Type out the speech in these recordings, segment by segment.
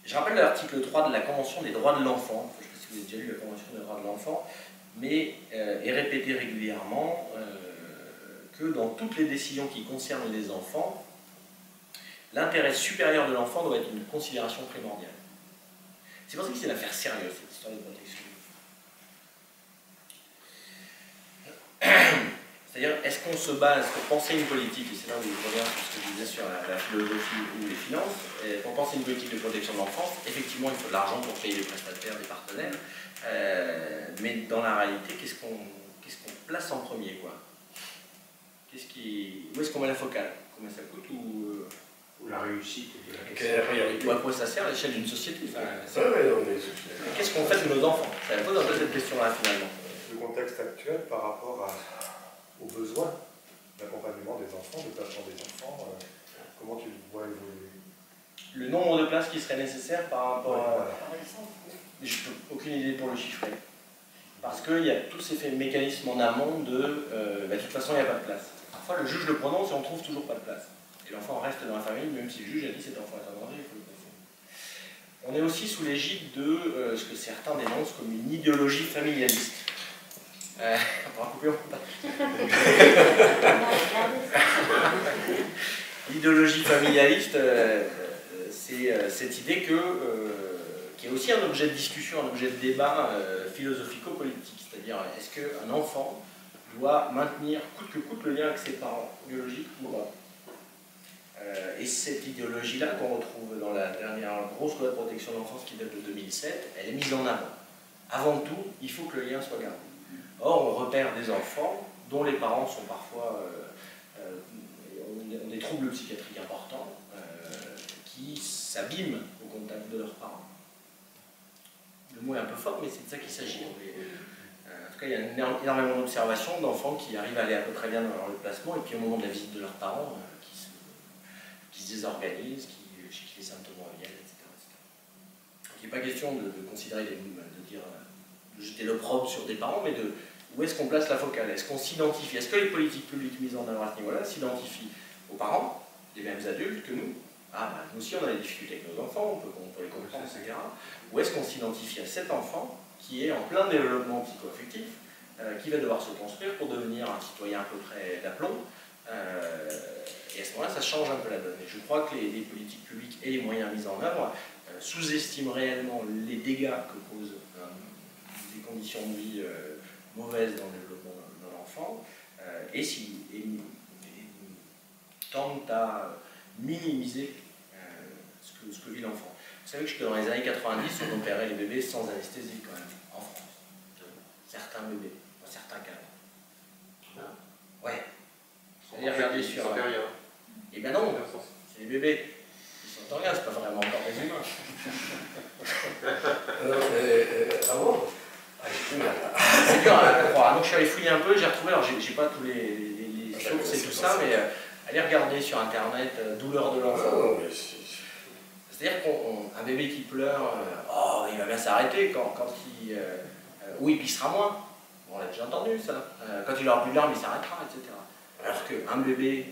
Je rappelle l'article 3 de la Convention des droits de l'enfant. Je ne sais pas si vous avez déjà lu la Convention des droits de l'enfant, mais est répété régulièrement que dans toutes les décisions qui concernent les enfants, l'intérêt supérieur de l'enfant doit être une considération primordiale. C'est pour ça que c'est une affaire sérieuse, cette histoire de protection. C'est-à-dire, est-ce qu'on se base pour penser une politique, et c'est là où je reviens sur ce que je disais sur la philosophie ou les finances, pour penser une politique de protection de l'enfance, effectivement, il faut de l'argent pour payer les prestataires, les partenaires, mais dans la réalité, qu'est-ce qu'on place en premier, quoi? Où est-ce qu'on met la focale? Combien ça coûte ou la réussite de la question. Ou à quoi ça sert à l'échelle d'une société? Qu'est-ce qu'on fait de nos enfants? Ça pose un peu cette question-là, finalement. Le contexte actuel par rapport aux besoins d'accompagnement des enfants, de placement des enfants, comment tu vois évoluer? Le nombre de places qui serait nécessaire par rapport à... Je n'ai aucune idée pour le chiffrer. Parce qu'il y a tous ces mécanismes en amont de toute façon, il n'y a pas de place. Parfois, le juge le prononce et on ne trouve toujours pas de place. Et l'enfant reste dans la famille, même si le juge a dit cet enfant est en danger, il faut le placer. On est aussi sous l'égide de ce que certains dénoncent comme une idéologie familialiste. On pourra couper, on peut pas. L'idéologie familialiste, c'est cette idée qui est aussi un objet de discussion, un objet de débat philosophico-politique. C'est-à-dire, est-ce qu'un enfant doit maintenir coûte que coûte le lien avec ses parents biologiques ou pas? Et cette idéologie-là qu'on retrouve dans la dernière grosse loi de protection de l'enfance qui date de 2007, elle est mise en avant. Avant tout, il faut que le lien soit gardé. Or, on repère des enfants dont les parents sont parfois ont des troubles psychiatriques importants qui s'abîment au contact de leurs parents. Le mot est un peu fort, mais c'est de ça qu'il s'agit. En tout cas, il y a énormément d'observations d'enfants qui arrivent à aller à peu près bien dans leur placement et puis au moment de la visite de leurs parents, qui se désorganisent, chez qui les symptômes reviennent, etc. Il n'est pas question de considérer de jeter l'opprobre sur des parents, mais où est-ce qu'on place la focale? Est-ce qu'on s'identifie? Est-ce que les politiques publiques mises en avant à ce niveau-là s'identifient aux parents, les mêmes adultes que nous? Nous aussi on a des difficultés avec nos enfants, on peut les comprendre, etc. Ou est-ce qu'on s'identifie à cet enfant qui est en plein développement psycho-affectif, qui va devoir se construire pour devenir un citoyen à peu près d'aplomb, et à ce moment-là, ça change un peu la donne. Et je crois que les politiques publiques et les moyens mis en œuvre sous-estiment réellement les dégâts que posent des conditions de vie mauvaises dans le développement de l'enfant, et tendent à minimiser ce que vit l'enfant. Vous savez que dans les années 90, on opérait les bébés sans anesthésie quand même, en France. Certains bébés, dans certains cas. Ouais. C'est-à-dire regarder sur... Eh bien non, c'est les bébés. Ils sont en rien, c'est pas vraiment encore des humains. Ah bon? C'est dur à croire. Donc je suis allé fouiller un peu, j'ai retrouvé, alors j'ai pas tous les sources et tout ça, mais allez regarder sur internet douleur de l'enfant. C'est-à-dire qu'un bébé qui pleure, il va bien s'arrêter quand il... ou il pissera moins. On l'a déjà entendu ça. Quand il aura plus de larmes, il s'arrêtera, etc. Alors qu'un bébé,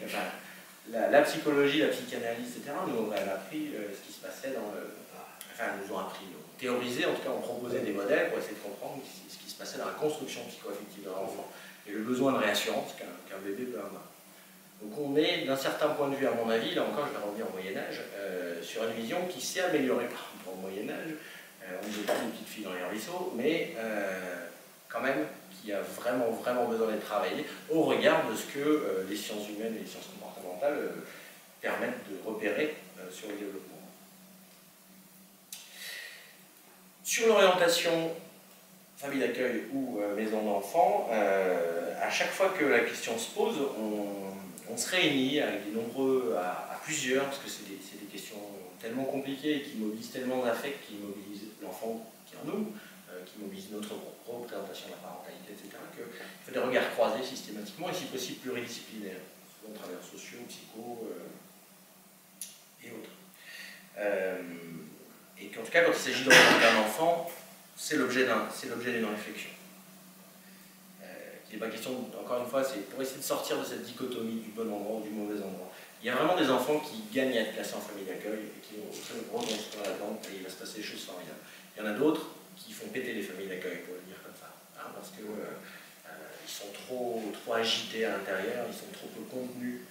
la psychologie, la psychanalyse, etc., nous ont appris ce qui se passait dans le... nous ont appris, théorisé, en tout cas, on proposait des modèles pour essayer de comprendre ce qui se passait dans la construction psycho-affective de l'enfant et le besoin de réassurance qu'un bébé peut avoir. Donc on est, d'un certain point de vue, à mon avis, là encore je vais revenir au Moyen-Âge, sur une vision qui s'est améliorée par rapport au Moyen-Âge. On ne dit pas une petite fille dans les ruisseaux, mais quand même qui a vraiment besoin d'être travaillée au regard de ce que les sciences humaines et les sciences comportementales permettent de repérer sur le développement. Sur l'orientation famille d'accueil ou maison d'enfants, à chaque fois que la question se pose, on se réunit avec des nombreux, à plusieurs, parce que c'est des questions tellement compliquées et qui mobilisent tellement d'affects, qui mobilisent l'enfant qui est en nous, qui mobilisent notre représentation de la parentalité, etc., qu'il faut des regards croisés systématiquement et si possible pluridisciplinaires, souvent à travers sociaux, psycho et autres. Et qu'en tout cas, quand il s'agit d'orienter un enfant, c'est l'objet d'une réflexion. Il n'est pas question, encore une fois, c'est pour essayer de sortir de cette dichotomie du bon endroit ou du mauvais endroit. Il y a vraiment des enfants qui gagnent à être placés en famille d'accueil et qui vont se reconstruire là-dedans et il va se passer des choses formidables. Il y en a d'autres qui font péter les familles d'accueil, pour le dire comme ça, hein, parce que ils sont trop agités à l'intérieur, ils sont trop peu contenus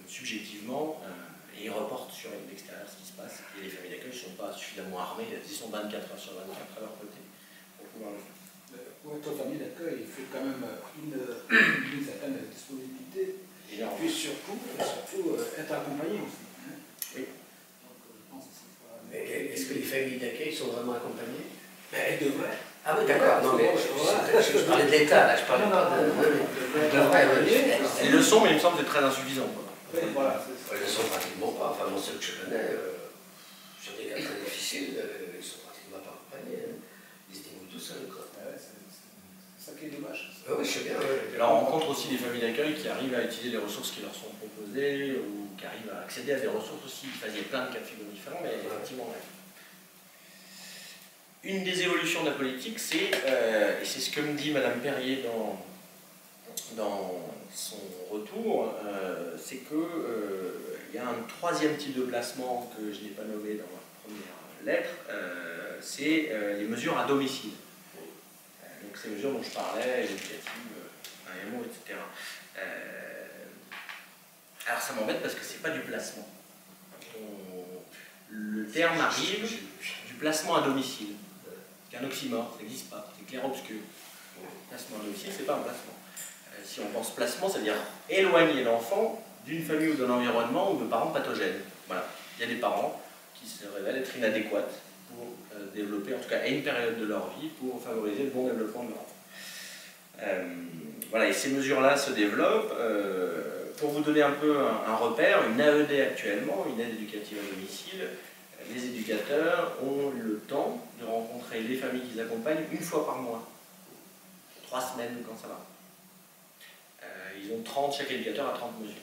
subjectivement et ils reportent sur l'extérieur ce qui se passe. Et les familles d'accueil ne sont pas suffisamment armées, ils sont 24 heures sur 24 à leur côté pour pouvoir le faire. Pour être famille d'accueil, il faut quand même une certaine disponibilité. Et puis surtout être accompagné aussi. Hein. Oui. Donc, je pense que c'est pas... Est-ce que les familles d'accueil sont vraiment accompagnées? Elles devraient. Ah oui, d'accord. Non, mais je parlais de l'État, là, je parlais pas de... Elles le sont, mais il me semble que c'est très insuffisant. Oui, voilà, c'est ça. Elles ne sont pratiquement pas. Enfin, moi, ceux que je connais, sur des cas très difficiles, ils ne sont pratiquement pas accompagnés. Ils se débrouillent tout seuls, quoi. Ouais, c'est ça qui est dommage. Oui, je sais bien. Alors, on rencontre aussi des familles d'accueil qui arrivent à utiliser les ressources qui leur sont proposées ou qui arrivent à accéder à des ressources aussi. Enfin, il y a plein de cas de figure différents, mais effectivement, ouais. Une des évolutions de la politique, c'est, et c'est ce que me dit Madame Perrier dans son retour, c'est qu'il y a un troisième type de placement que je n'ai pas nommé dans ma première lettre, c'est les mesures à domicile. Donc ces mesures dont je parlais, éducatives, AMO, etc. Alors ça m'embête parce que c'est pas du placement. Le terme arrive du placement à domicile. C'est un oxymore, ça n'existe pas, c'est clair-obscur. Placement à domicile, c'est pas un placement. Si on pense placement, c'est-à-dire éloigner l'enfant d'une famille ou d'un environnement ou de parents pathogènes. Voilà. Il y a des parents qui se révèlent être inadéquats pour développer, en tout cas à une période de leur vie, pour favoriser le bon développement de l'enfant. Voilà, et ces mesures-là se développent. Pour vous donner un peu un repère, une AED actuellement, une aide éducative à domicile, les éducateurs ont le temps de rencontrer les familles qu'ils accompagnent une fois par mois. 3 semaines quand ça va. Ils ont 30, chaque éducateur a 30 mesures.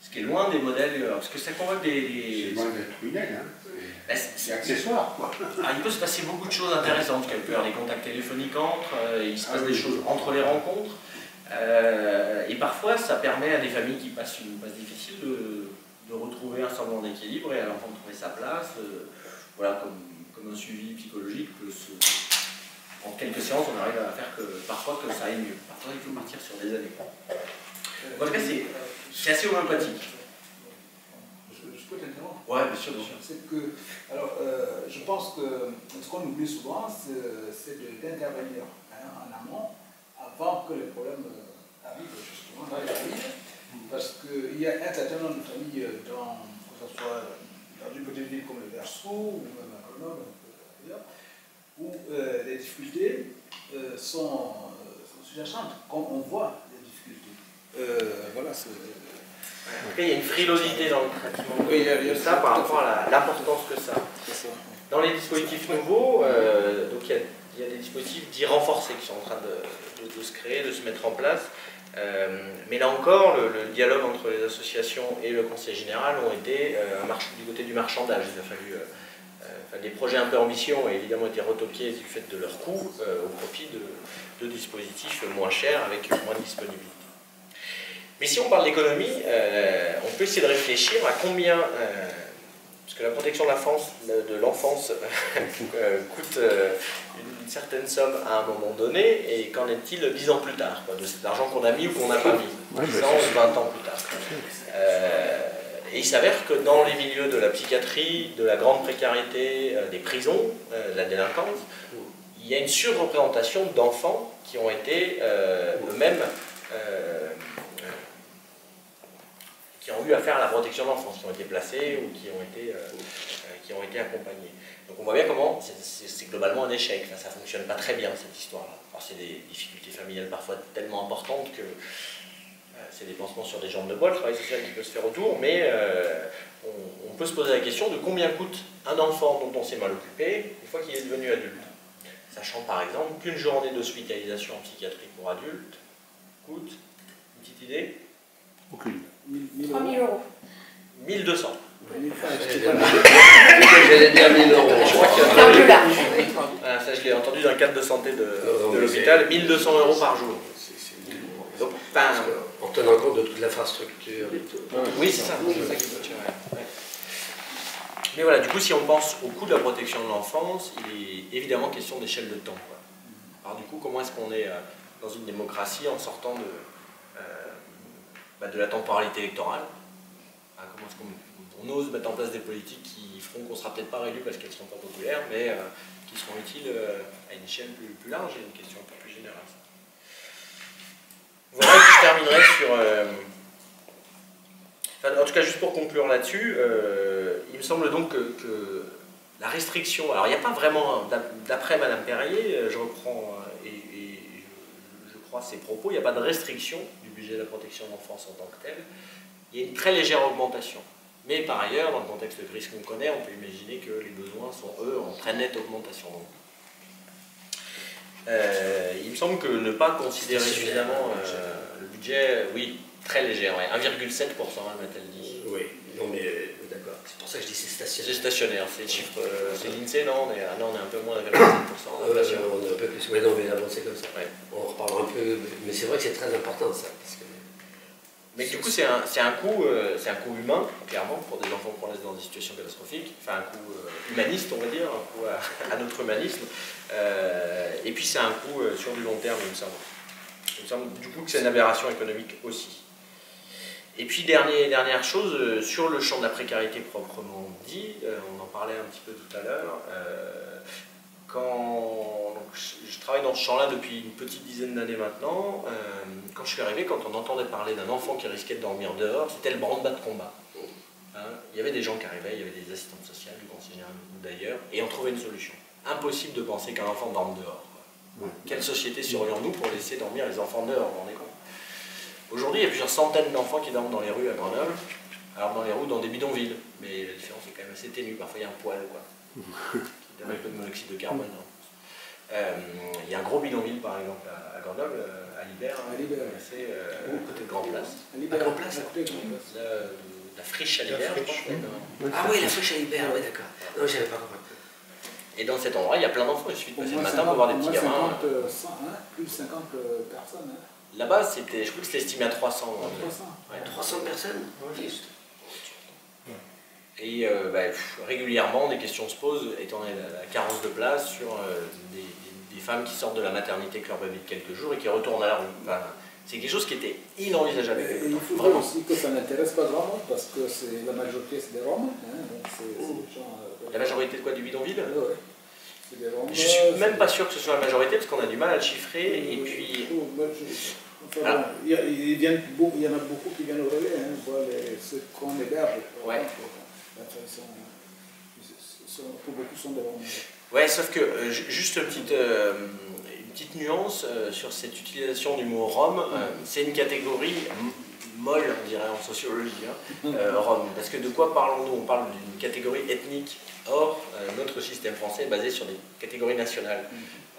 Ce qui est loin des modèles, parce que ça convoque des... C'est loin d'être une aide, hein. Ben, C'est accessoire, quoi. Alors, il peut se passer beaucoup de choses intéressantes. Il peut y avoir des contacts téléphoniques entre, il se passe des choses entre les rencontres. Et parfois, ça permet à des familles qui passent une passe difficile de retrouver un semblant d'équilibre et à l'enfant de trouver sa place. Voilà, comme un suivi psychologique. En quelques séances, on arrive à faire que parfois que ça aille mieux. Parfois, il faut partir sur des années. En tout cas, c'est assez homéopathique. Je peux t'interrompre? Ouais, bien sûr, bien sûr. C'est que, alors, je pense que ce qu'on oublie souvent, c'est d'intervenir en amont avant que les problèmes arrivent justement dans les familles. Parce qu'il y a un certain nombre de familles, que ce soit dans une petite ville comme le Verseau ou même à Grenoble, d'ailleurs, où les difficultés sont sous-jacentes, comme on voit les difficultés. Voilà, c'est... En tout cas, il y a une frilosité dans le traitement de ça par rapport à l'importance que ça a. Dans les dispositifs nouveaux, donc il y a des dispositifs dits renforcés qui sont en train de se créer, de se mettre en place. Mais là encore, le dialogue entre les associations et le conseil général ont été du côté du marchandage. Il a fallu des projets un peu ambitieux ont évidemment été retoqués du fait de leur coût au profit de dispositifs moins chers avec moins de disponibilité. Mais si on parle d'économie, on peut essayer de réfléchir à combien, parce que la protection de l'enfance coûte une certaine somme à un moment donné, et qu'en est-il 10 ans plus tard, de cet argent qu'on a mis ou qu'on n'a pas mis, 10 ans ou 20 ans plus tard. Et il s'avère que dans les milieux de la psychiatrie, de la grande précarité, des prisons, de la délinquance, il y a une surreprésentation d'enfants qui ont été eux-mêmes qui ont eu affaire à la protection de l'enfance, qui ont été placés ou qui ont été accompagnés. Donc on voit bien comment c'est globalement un échec, enfin, ça ne fonctionne pas très bien cette histoire-là. Alors c'est des difficultés familiales parfois tellement importantes que c'est des pansements sur des jambes de bois, le travail social qui peut se faire autour, mais on peut se poser la question de combien coûte un enfant dont on s'est mal occupé une fois qu'il est devenu adulte. Sachant par exemple qu'une journée d'hospitalisation en psychiatrie pour adultes coûte, une petite idée? Aucune. 3 000 euros. 1200. J'allais dire 1000 euros. Je crois qu'il y a C'est un peu large. ça, je l'ai entendu dans le cadre de santé de l'hôpital, 1200 euros par jour. Donc, En En tenant compte de toute l'infrastructure et tout. Oui, c'est ça qui faut tirer. Ouais. Mais voilà, du coup, si on pense au coût de la protection de l'enfance, il est évidemment question d'échelle de temps, quoi. Alors du coup, comment est-ce qu'on est dans une démocratie en sortant de la temporalité électorale? Comment est-ce qu'on ose mettre en place des politiques qui feront qu'on ne sera peut-être pas réélu parce qu'elles ne seront pas populaires, mais qui seront utiles à une échelle plus large et une question un peu plus générale. Voilà, et puis je terminerai sur... en tout cas, juste pour conclure là-dessus, il me semble donc que la restriction... Alors, il n'y a pas vraiment... D'après Madame Perrier, je reprends et je crois ses propos, il n'y a pas de restriction du budget de la protection de l'enfance en tant que tel. Il y a une très légère augmentation. Mais par ailleurs, dans le contexte de crise qu'on connaît, on peut imaginer que les besoins sont, eux, en très nette augmentation. Il me semble que ne pas considérer suffisamment le budget, oui, très léger, ouais, 1,7%, m'a-t-elle dit. Oui, non mais d'accord. C'est pour ça que je dis c'est stationnaire. C'est stationnaire, c'est le chiffre, c'est l'INSEE, non, on est un peu moins de 1,7%. On est un peu plus, oui, non mais c'est comme ça. Ouais. On reparlera un peu, mais c'est vrai que c'est très important ça. Parce que mais du coup, c'est un coût humain, clairement, pour des enfants qu'on laisse dans des situations catastrophiques. Enfin, un coût humaniste, on va dire, un coût à notre humanisme. Et puis, c'est un coût sur du long terme, il me semble. Il me semble du coup que c'est une aberration économique aussi. Et puis, dernière chose, sur le champ de la précarité proprement dit, on en parlait un petit peu tout à l'heure. Je travaille dans ce champ-là depuis une petite dizaine d'années maintenant. Quand je suis arrivé, quand on entendait parler d'un enfant qui risquait de dormir dehors, c'était le branle-bas de combat. Hein, il y avait des gens qui arrivaient, il y avait des assistantes sociales, du conseil général ou d'ailleurs, et on trouvait une solution. Impossible de penser qu'un enfant dorme dehors. Quelle société serions-nous pour laisser dormir les enfants dehors, vous vous rendez compte? Aujourd'hui, il y a plusieurs centaines d'enfants qui dorment dans les rues à Grenoble, alors dans les rues, dans des bidonvilles, mais la différence est quand même assez ténue, parfois il y a un poil, quoi. Qui donne un peu de monoxyde de carbone. Il y a un gros bidonville par exemple à Grenoble, à Libère, c'est côté de Grand Place. À Grand Place. La friche à Libère, je crois. Ah oui, la friche à Libère, oui d'accord. Non, je n'avais pas compris. Et dans cet endroit, il y a plein d'enfants, il suffit de passer le matin pour voir des petits gamins. Plus de 50 personnes. Là-bas, je crois que c'était estimé à 300. 300 personnes. Et régulièrement, des questions se posent, étant donné la carence de place, sur des femmes qui sortent de la maternité avec leur bébé de quelques jours et qui retournent à la rue. Enfin, c'est quelque chose qui était inenvisageable. Et il faut dire aussi que ça n'intéresse pas grand monde, parce que la majorité c'est des Roms. Donc des gens, la majorité de quoi, du bidonville? Oui, c'est des Roms. Je suis même pas sûr que ce soit la majorité, parce qu'on a du mal à le chiffrer. Et puis... Enfin, il y en a beaucoup qui viennent au relais, ceux qu'on héberge. Ouais. Pour beaucoup sont des Roms. Ouais, sauf que, juste une petite nuance sur cette utilisation du mot Rome, c'est une catégorie molle, on dirait en sociologie, Rome. Parce que de quoi parlons-nous? On parle d'une catégorie ethnique. Or, notre système français est basé sur des catégories nationales.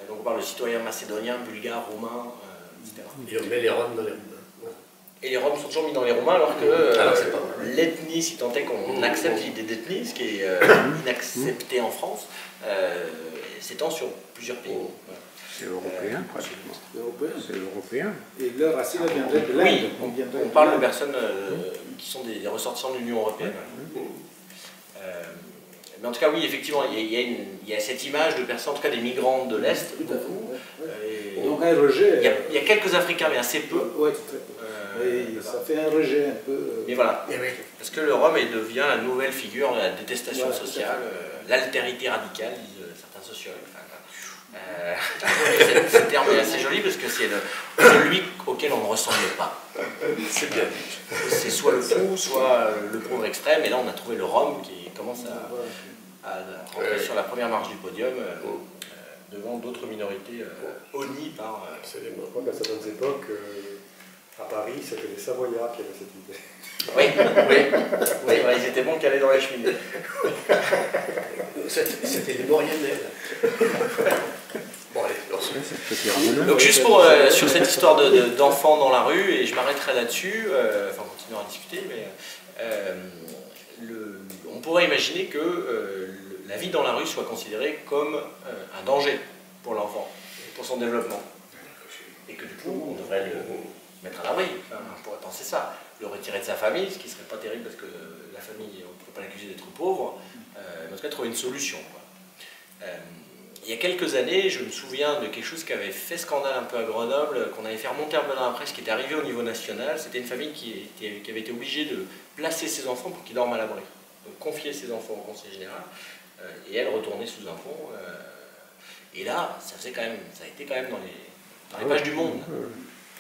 Donc on parle de citoyens macédoniens, bulgares, roumains, etc. Et on met les Roms dans les Roms. Et les Roms sont toujours mis dans les Roumains, alors que l'ethnie, si tant est qu'on accepte l'idée d'ethnie, ce qui est inaccepté en France, s'étend sur plusieurs pays. C'est européen, pratiquement. C'est européen. Et leur racine viendrait de l'Inde. Oui, on parle de personnes qui sont des ressortissants de l'Union européenne. Mais en tout cas, oui, effectivement, il y a cette image de personnes, en tout cas des migrants de l'Est, beaucoup. Donc un rejet. Il y a quelques Africains, mais assez peu. Oui, très peu. Et ça fait un rejet un peu. Mais voilà, parce que le Rome devient la nouvelle figure de la détestation sociale, l'altérité radicale, disent certains sociologues. Ce terme est assez joli parce que c'est celui auquel on ne ressemble pas. C'est bien. C'est soit le fou, soit le pauvre extrême, et là on a trouvé le Rome qui commence à rentrer sur la première marche du podium devant d'autres minorités honnies par... Je crois qu'à certaines époques, à Paris, c'était les Savoyards qui avaient cette idée. Oui, ils étaient bons calés dans la cheminée. C'était les Morianais. Bon, allez, donc juste sur cette histoire d'enfants dans la rue, et je m'arrêterai là-dessus, enfin on continuera à discuter, mais on pourrait imaginer que la vie dans la rue soit considérée comme un danger pour l'enfant, pour son développement, et que du coup on devrait le mettre à l'abri. On pourrait c'est ça. Le retirer de sa famille, ce qui serait pas terrible parce que la famille, on ne peut pas l'accuser d'être pauvre, mais en tout cas trouver une solution, quoi. Il y a quelques années, je me souviens de quelque chose qui avait fait scandale un peu à Grenoble, qu'on avait fait remonter un peu dans la presse, qui était arrivé au niveau national. C'était une famille qui avait été obligée de placer ses enfants pour qu'ils dorment à l'abri. Donc confier ses enfants au conseil général, et elle retournait sous un pont. Et là, ça a été quand même dans les pages du Monde.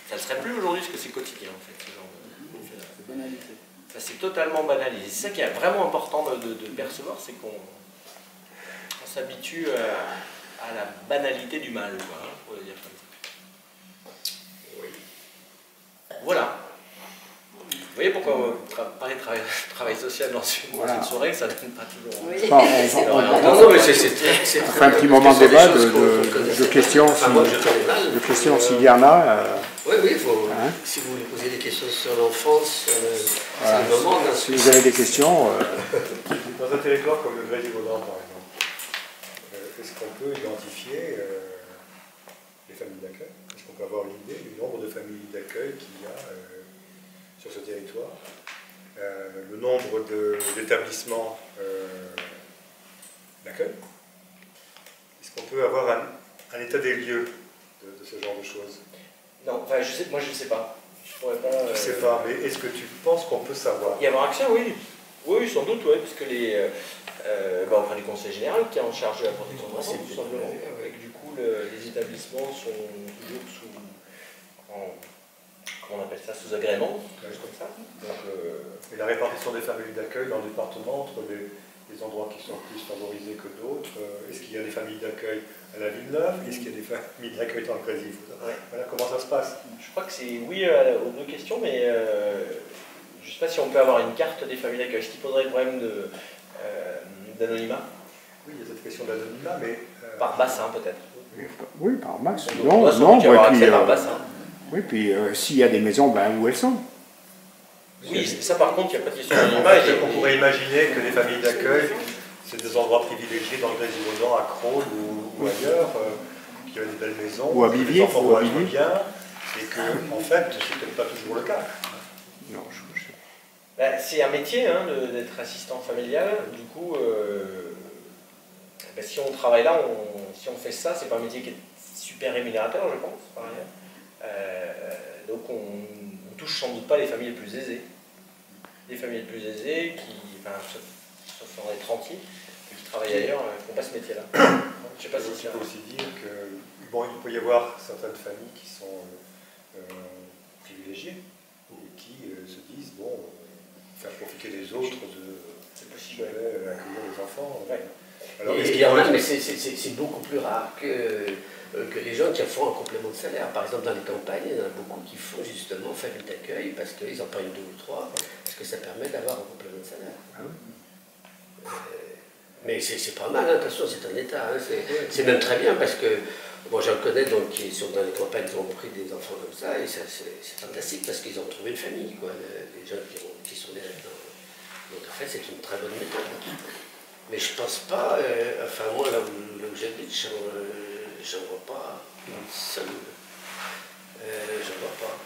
Ça ne serait plus aujourd'hui parce que c'est quotidien en fait, ce genre de C'est banalisé. ça c'est totalement banalisé. C'est ça qui est vraiment important de percevoir, c'est qu'on s'habitue à la banalité du mal, quoi, hein, pour le dire comme ça. Oui. Voilà. Vous voyez pourquoi on parler de travail social dans une soirée, que ça donne pas toujours... Oui. Non, mais c'est on fait un petit moment de débat, de questions s'il y en a. Oui, il faut, si vous voulez poser des questions sur l'enfance, c'est le moment. Si vous avez des questions... Dans un territoire comme le Grésivaudan, par exemple, est-ce qu'on peut identifier les familles d'accueil? Est-ce qu'on peut avoir une idée du nombre de familles d'accueil qu'il y a sur ce territoire, le nombre d'établissements d'accueil? Est-ce qu'on peut avoir un état des lieux de ce genre de choses? Non, enfin, moi je ne sais pas. Je pourrais pas... Je ne sais pas, mais est-ce que tu penses qu'on peut savoir? Y avoir accès, oui. Oui, sans doute, oui, parce que auprès du conseil général qui est en charge de la protection de l'enfance, tout simplement. Et que du coup, les établissements sont toujours comment on appelle ça, sous agrément, comme ça. Donc, et la répartition des familles d'accueil dans le département entre les endroits qui sont plus favorisés que d'autres, est-ce qu'il y a des familles d'accueil à la Villeneuve? Est-ce qu'il y a des familles d'accueil dans le Grésivaudan? Voilà, comment ça se passe? Je crois que c'est oui aux deux questions, mais je ne sais pas si on peut avoir une carte des familles d'accueil, ce qui poserait le problème d'anonymat. Oui, il y a cette question d'anonymat, mais... Par bassin peut-être. Oui, par bassin. Oui, puis s'il y a des maisons, où elles sont? Oui, ça par contre, il n'y a pas de question d'anonymat. On pourrait imaginer que les familles d'accueil, c'est des endroits privilégiés dans le Grésivaudan, à Crolles ou ailleurs, qui ont des belles maisons, ou à Bivier, les enfants vont bien, et que, en fait, c'est peut-être pas toujours le cas. Non, c'est un métier d'être assistant familial. Du coup, si on travaille là, si on fait ça, c'est pas un métier qui est super rémunérateur, je pense, par ailleurs. Donc on touche sans doute pas les familles les plus aisées. Les familles les plus aisées, sauf dans les 30 qui travaillent ailleurs, ne font pas ce métier-là. Je sais pas si il faut aussi dire que, il peut y avoir certaines familles qui sont privilégiées et qui se disent, faire profiter les autres de accueillir les enfants. Ouais. Alors, il y en a, mais c'est beaucoup plus rare que les gens qui font un complément de salaire. Par exemple, dans les campagnes, il y en a beaucoup qui font justement famille d'accueil parce qu'ils en prennent 2 ou 3, parce que ça permet d'avoir un complément de salaire. Mais c'est pas mal, attention, c'est un état. C'est même très bien parce que, j'en connais donc, qui sont dans les campagnes, qui ont pris des enfants comme ça, et c'est fantastique parce qu'ils ont trouvé une famille, les gens qui sont déjà dedans. Donc en fait, c'est une très bonne méthode. Mais je pense pas, moi là où j'habite, j'en vois pas une seule. J'en vois pas.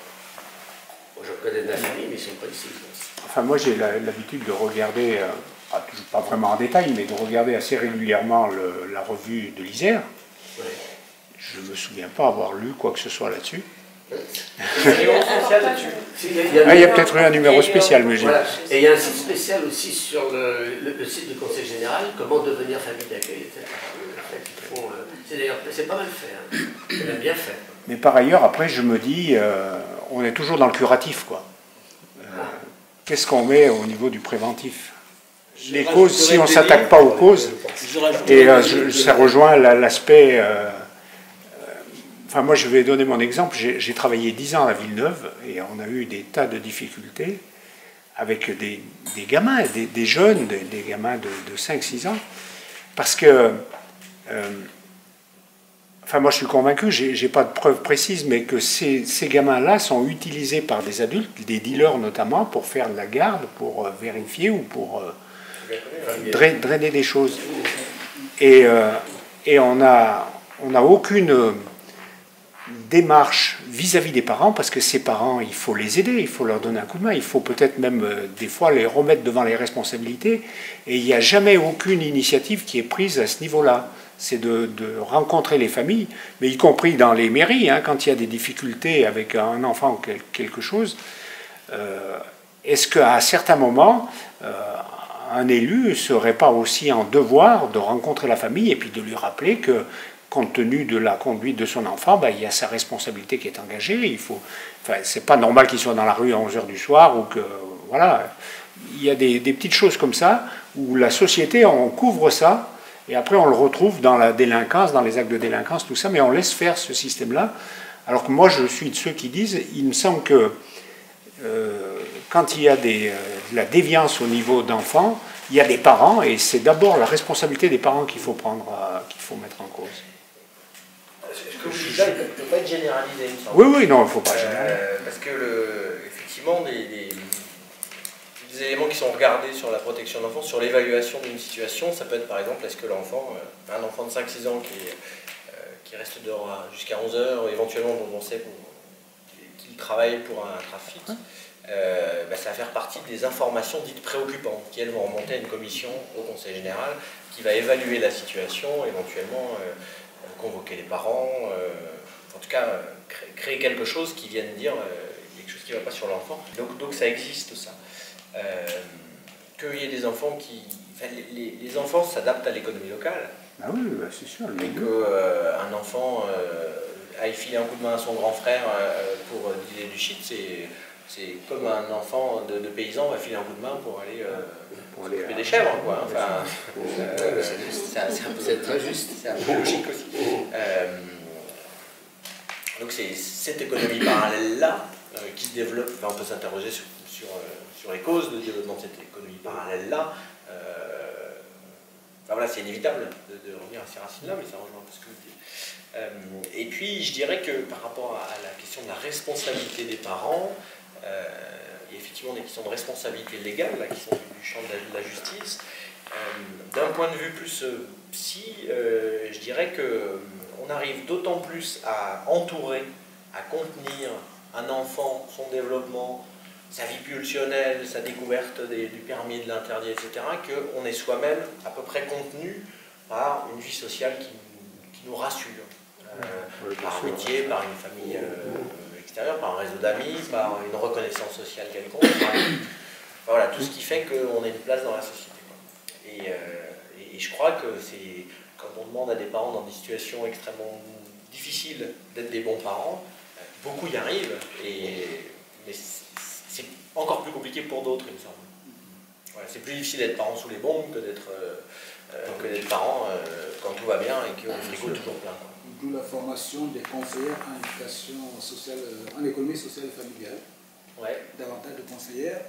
Moi j'en connais de la famille, mais ils sont pas ici. Enfin, moi j'ai l'habitude de regarder, pas vraiment en détail, mais de regarder assez régulièrement la revue de l'Isère. Ouais. Je ne me souviens pas avoir lu quoi que ce soit là-dessus. Il y a peut-être eu un numéro spécial, mais j'ai... Voilà. Et il y a un site spécial aussi sur le site du Conseil général, comment devenir famille d'accueil, etc. C'est pas mal fait, c'est même bien fait. Mais par ailleurs, après, je me dis, on est toujours dans le curatif, quoi. Qu'est-ce qu'on met au niveau du préventif? Les causes, si on ne s'attaque pas aux causes, et ça rejoint l'aspect... moi, je vais donner mon exemple. J'ai travaillé 10 ans à Villeneuve et on a eu des tas de difficultés avec des gamins, des jeunes, des gamins de 5-6 ans. Parce que, moi, je suis convaincu, j'ai pas de preuves précises, mais que ces gamins-là sont utilisés par des adultes, des dealers notamment, pour faire de la garde, pour vérifier ou pour drainer des choses. Et on n'a aucune démarche vis-à-vis des parents, parce que ces parents, il faut les aider, il faut leur donner un coup de main, il faut peut-être même des fois les remettre devant les responsabilités, et il n'y a jamais aucune initiative qui est prise à ce niveau-là. C'est de rencontrer les familles, mais y compris dans les mairies, hein, quand il y a des difficultés avec un enfant ou quelque chose, est-ce qu'à certains moments, un élu ne serait pas aussi en devoir de rencontrer la famille et puis de lui rappeler que, compte tenu de la conduite de son enfant, ben, il y a sa responsabilité qui est engagée. C'est pas normal qu'il soit dans la rue à 11h du soir ou que, voilà. Il y a des petites choses comme ça où la société, on couvre ça et après on le retrouve dans la délinquance, dans les actes de délinquance, tout ça, mais on laisse faire ce système-là. Alors que moi, je suis de ceux qui disent, il me semble que quand il y a de la déviance au niveau d'enfants, il y a des parents et c'est d'abord la responsabilité des parents qu'il faut qu'il faut mettre en cause. Ce que vous dites là, il ne peut pas être généralisé, il me semble. Oui, non, il ne faut pas généraliser. Parce que, effectivement, des éléments qui sont regardés sur la protection de l'enfant, sur l'évaluation d'une situation, ça peut être par exemple, est-ce que l'enfant, un enfant de 5-6 ans qui reste dehors jusqu'à 11h, éventuellement dont on sait qu'il travaille pour un trafic, ça va faire partie des informations dites préoccupantes, qui elles vont remonter à une commission au Conseil général, qui va évaluer la situation, éventuellement convoquer les parents, en tout cas créer quelque chose qui vienne dire quelque chose qui ne va pas sur l'enfant. Donc ça existe ça. Qu'il y ait des enfants qui... Enfin, les enfants s'adaptent à l'économie locale. Ah oui, c'est sûr. Mais qu'un enfant aille filer un coup de main à son grand frère pour dealer du shit, c'est comme un enfant de paysan va filer un coup de main pour aller s'occuper des chèvres, quoi. Enfin, c'est très juste, c'est un peu logique aussi. Donc c'est cette économie parallèle-là qui se développe. Enfin, on peut s'interroger sur les causes de développement de cette économie parallèle-là. Enfin, voilà, c'est inévitable de revenir à ces racines-là, mais ça rejoint un peu ce que vous dites. Et puis, je dirais que par rapport à la question de la responsabilité des parents, il y a effectivement des questions de responsabilité légale là, qui sont du champ de la justice. D'un point de vue plus psy, je dirais qu'on arrive d'autant plus à entourer, à contenir un enfant, son développement, sa vie pulsionnelle, sa découverte du permis, de l'interdit, etc., qu'on est soi-même à peu près contenu par une vie sociale qui nous rassure, par un métier, par une famille extérieure, par un réseau d'amis, par une reconnaissance sociale quelconque, voilà, tout ce qui fait qu'on a une place dans la société, quoi. Et je crois que c'est, quand on demande à des parents dans des situations extrêmement difficiles d'être des bons parents, beaucoup y arrivent, mais c'est encore plus compliqué pour d'autres, il me semble. Voilà, c'est plus difficile d'être parent sous les bombes que d'être parent quand tout va bien et que le frigo est toujours plein. D'où la formation des conseillères en éducation sociale, en économie sociale et familiale. Ouais. Davantage de conseillères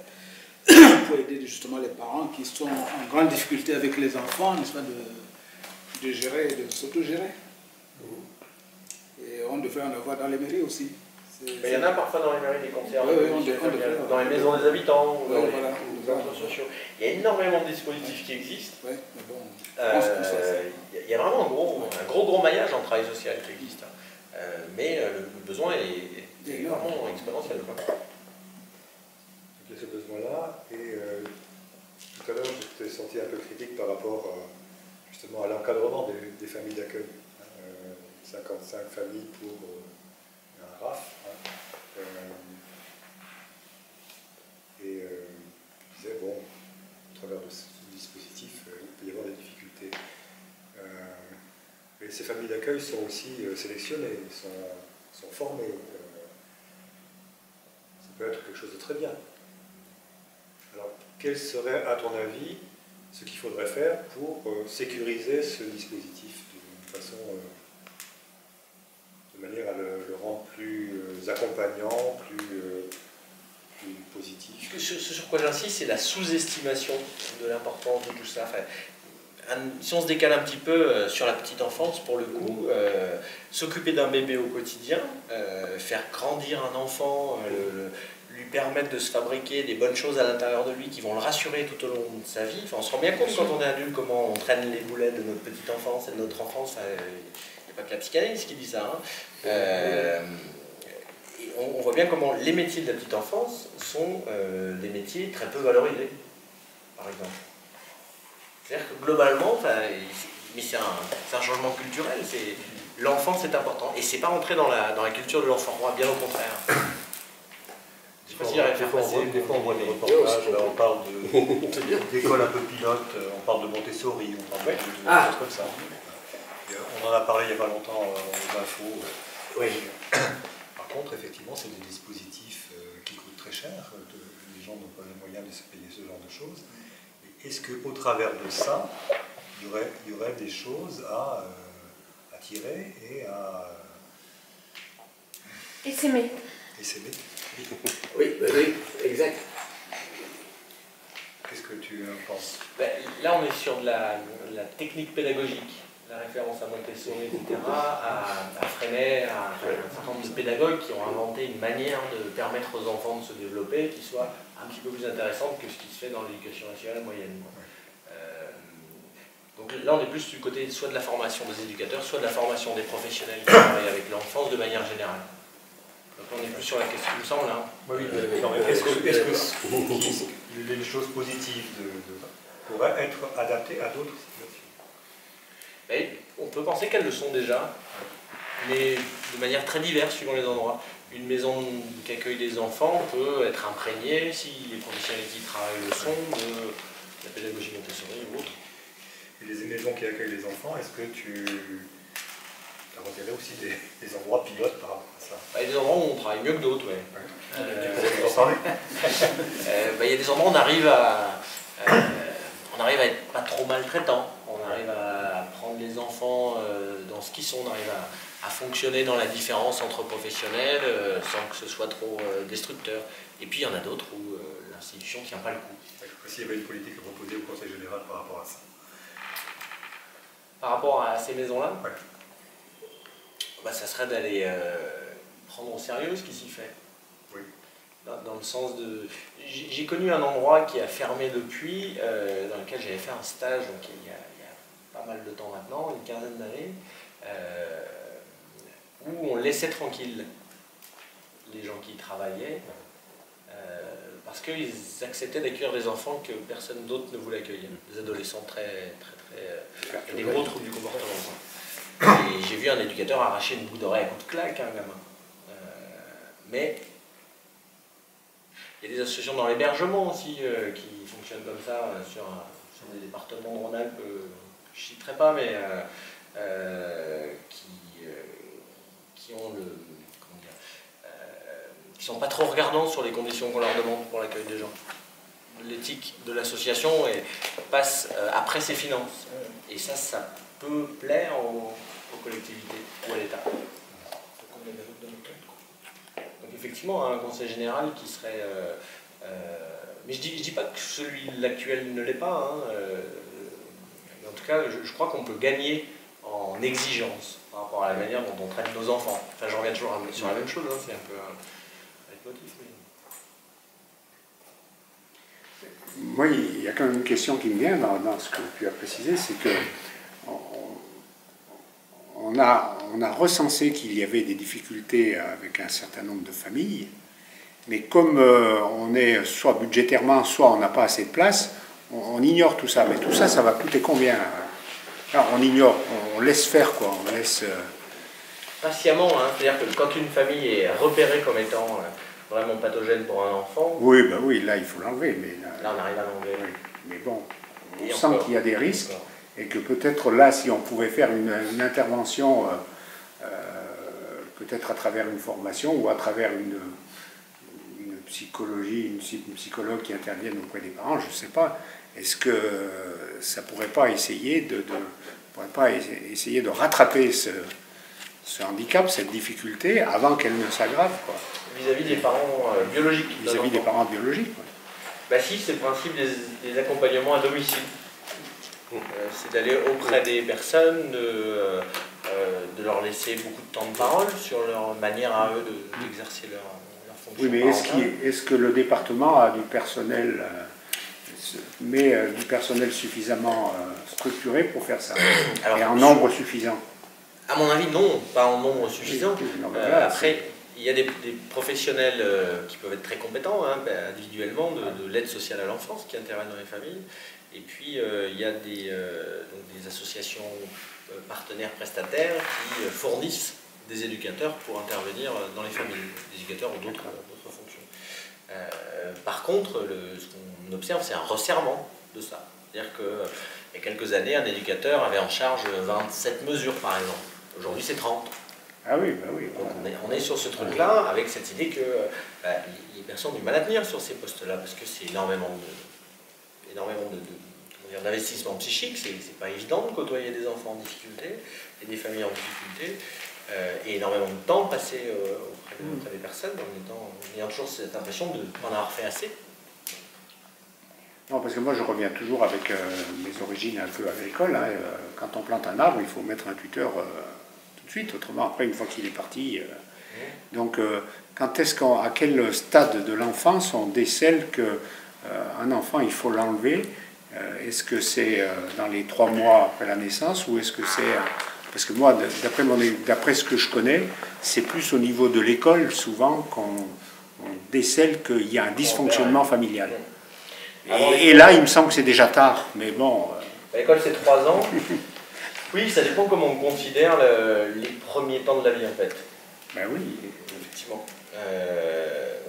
pour aider justement les parents qui sont en grande difficulté avec les enfants, n'est-ce pas, de gérer, de s'autogérer. Et on devrait en avoir dans les mairies aussi. Il y en a parfois dans les mairies des conseillers, dans les maisons des habitants, ou dans les voilà. centres sociaux. Il y a énormément de dispositifs qui existent. Ouais, mais bon, il y a vraiment un gros maillage en travail social qui existe. Mais le besoin est vraiment exponentiel. Donc il y a ce besoin-là, et tout à l'heure je t'ai senti un peu critique par rapport justement à l'encadrement des familles d'accueil. 55 familles pour un RAF. Et je disais, bon, au travers de ce dispositif, il peut y avoir des difficultés. Mais ces familles d'accueil sont aussi sélectionnées, sont formées. Ça peut être quelque chose de très bien. Alors, quel serait, à ton avis, ce qu'il faudrait faire pour sécuriser ce dispositif d'une façon... de manière à le rendre plus accompagnant, plus positif. Ce sur quoi j'insiste, c'est la sous-estimation de l'importance de tout ça. Enfin, si on se décale un petit peu sur la petite enfance, pour le coup, s'occuper d'un bébé au quotidien, faire grandir un enfant, lui permettre de se fabriquer des bonnes choses à l'intérieur de lui qui vont le rassurer tout au long de sa vie. Enfin, on se rend bien compte quand on est adulte comment on traîne les boulets de notre petite enfance et de notre enfance. Pas que la psychanalyse qui dit ça. on voit bien comment les métiers de la petite enfance sont des métiers très peu valorisés, par exemple. C'est-à-dire que globalement, mais c'est un changement culturel, l'enfant c'est important. Et c'est pas rentré dans la culture de l'enfant roi, bien au contraire. Je sais pas si j'arrive à faire passer. Des fois on voit des reportages, là, on parle d'écoles un peu pilotes, on parle de Montessori, on parle de choses comme ça. On en a parlé il n'y a pas longtemps aux infos. Oui. Par contre, effectivement, c'est des dispositifs qui coûtent très cher. Les gens n'ont pas les moyens de se payer ce genre de choses. Est-ce qu'au travers de ça, il y aurait des choses à tirer et à... Et s'aimer. Et s'aimer. Oui, exact. Qu'est-ce que tu en penses? Là, on est sur de la technique pédagogique. La référence à Montessori, etc., à Freinet, à un certain nombre de pédagogues qui ont inventé une manière de permettre aux enfants de se développer qui soit un petit peu plus intéressante que ce qui se fait dans l'éducation nationale moyenne. Donc là, on est plus du côté soit de la formation des éducateurs, soit de la formation des professionnels qui travaillent avec l'enfance de manière générale. Donc on est plus sur la question, il me semble. Hein. Oui, est-ce que les choses positives pourraient être adaptées à d'autres situations? On peut penser qu'elles le sont déjà, mais de manière très diverse suivant les endroits. Une maison qui accueille des enfants peut être imprégnée, si les professionnels qui y travaillent le sont, de la pédagogie Montessori ou autre. Et les maisons qui accueillent les enfants, est-ce que tu as repéré aussi des endroits pilotes par rapport à ça? Il y a des endroits où on travaille mieux que d'autres, oui. Vous en parlez? Il y a des endroits où on arrive à être pas trop maltraitant. On arrive à prendre les enfants dans ce qu'ils sont, on arrive à fonctionner dans la différence entre professionnels sans que ce soit trop destructeur. Et puis il y en a d'autres où l'institution ne tient pas le coup. S'il y avait une politique à proposer au Conseil général par rapport à ça? Par rapport à ces maisons-là, ouais. Ça serait d'aller prendre au sérieux ce qui s'y fait. Oui. Dans le sens de... J'ai connu un endroit qui a fermé depuis, dans lequel j'avais fait un stage, donc il y a pas mal de temps maintenant, une quinzaine d'années, où on laissait tranquille les gens qui y travaillaient, parce qu'ils acceptaient d'accueillir des enfants que personne d'autre ne voulait accueillir, des adolescents très des gros troubles du comportement. Et j'ai vu un éducateur arracher une boucle d'oreille à coup de claque à un gamin. Mais il y a des associations dans l'hébergement aussi qui fonctionnent comme ça sur des départements de Rhône-Alpes, je ne citerai pas, mais qui ont qui sont pas trop regardants sur les conditions qu'on leur demande pour l'accueil des gens. L'éthique de l'association passe après ses finances. Et ça peut plaire aux collectivités ou à l'État. Donc effectivement, un conseil général qui serait... mais je dis pas que celui l'actuel ne l'est pas. Hein, mais en tout cas, je crois qu'on peut gagner en exigence par rapport à la manière dont on traite nos enfants. Enfin, je reviens toujours sur la même chose, hein, c'est un peu un leitmotiv. Moi, il y a quand même une question qui me vient dans ce que tu as précisé, c'est que on a recensé qu'il y avait des difficultés avec un certain nombre de familles, mais comme on est soit budgétairement, soit on n'a pas assez de place, on ignore tout ça. Mais tout ça, ça va coûter combien? Alors, on ignore, on laisse faire, quoi. On laisse... Patiemment, hein, c'est-à-dire que quand une famille est repérée comme étant vraiment pathogène pour un enfant... Oui, ben oui, là, il faut l'enlever. Mais là, on arrive à l'enlever. Oui. Mais bon, on sent qu'il y a des risques, et que peut-être là, si on pouvait faire une intervention, peut-être à travers une formation, ou à travers une psychologue qui intervienne auprès des parents, je ne sais pas, est-ce que ça ne pourrait pas essayer de rattraper ce handicap, cette difficulté, avant qu'elle ne s'aggrave, quoi. Vis-à-vis des parents biologiques. Vis-à-vis des parents biologiques, oui. Bah si, c'est le principe des accompagnements à domicile. C'est d'aller auprès des personnes, de leur laisser beaucoup de temps de parole sur leur manière à eux d'exercer leur fonction. Oui, mais est-ce que le département a du personnel, du personnel suffisamment structuré pour faire ça? Alors, et en nombre suffisant? À mon avis, non, pas en nombre suffisant. Après, il y a des professionnels qui peuvent être très compétents individuellement de l'aide sociale à l'enfance qui interviennent dans les familles. Et puis il y a des associations partenaires prestataires qui fournissent des éducateurs pour intervenir dans les familles, des éducateurs ou d'autres fonctions. Par contre, ce qu'on observe, c'est un resserrement de ça. C'est-à-dire qu'il y a quelques années, un éducateur avait en charge 27 mesures, par exemple. Aujourd'hui, c'est 30. Ah oui, bah oui. Donc on est sur ce truc-là, avec cette idée que les personnes ont du mal à tenir sur ces postes-là, parce que c'est énormément d'investissement psychique, c'est pas évident de côtoyer des enfants en difficulté et des familles en difficulté, et énormément de temps passé auprès des personnes en ayant toujours cette impression de ne pas en avoir fait assez. Non, parce que moi je reviens toujours avec mes origines un peu agricole. Hein, quand on plante un arbre, il faut mettre un tuteur tout de suite, autrement après une fois qu'il est parti. Donc à quel stade de l'enfance on décèle qu'un enfant il faut l'enlever? Est-ce que c'est dans les 3 mois après la naissance ou est-ce que c'est... parce que moi, d'après ce que je connais, c'est plus au niveau de l'école souvent qu'on décèle qu'il y a un dysfonctionnement familial. Et là, il me semble que c'est déjà tard, mais bon... L'école, c'est 3 ans. Oui, ça dépend comment on considère les premiers temps de la vie, en fait. Ben oui. Effectivement.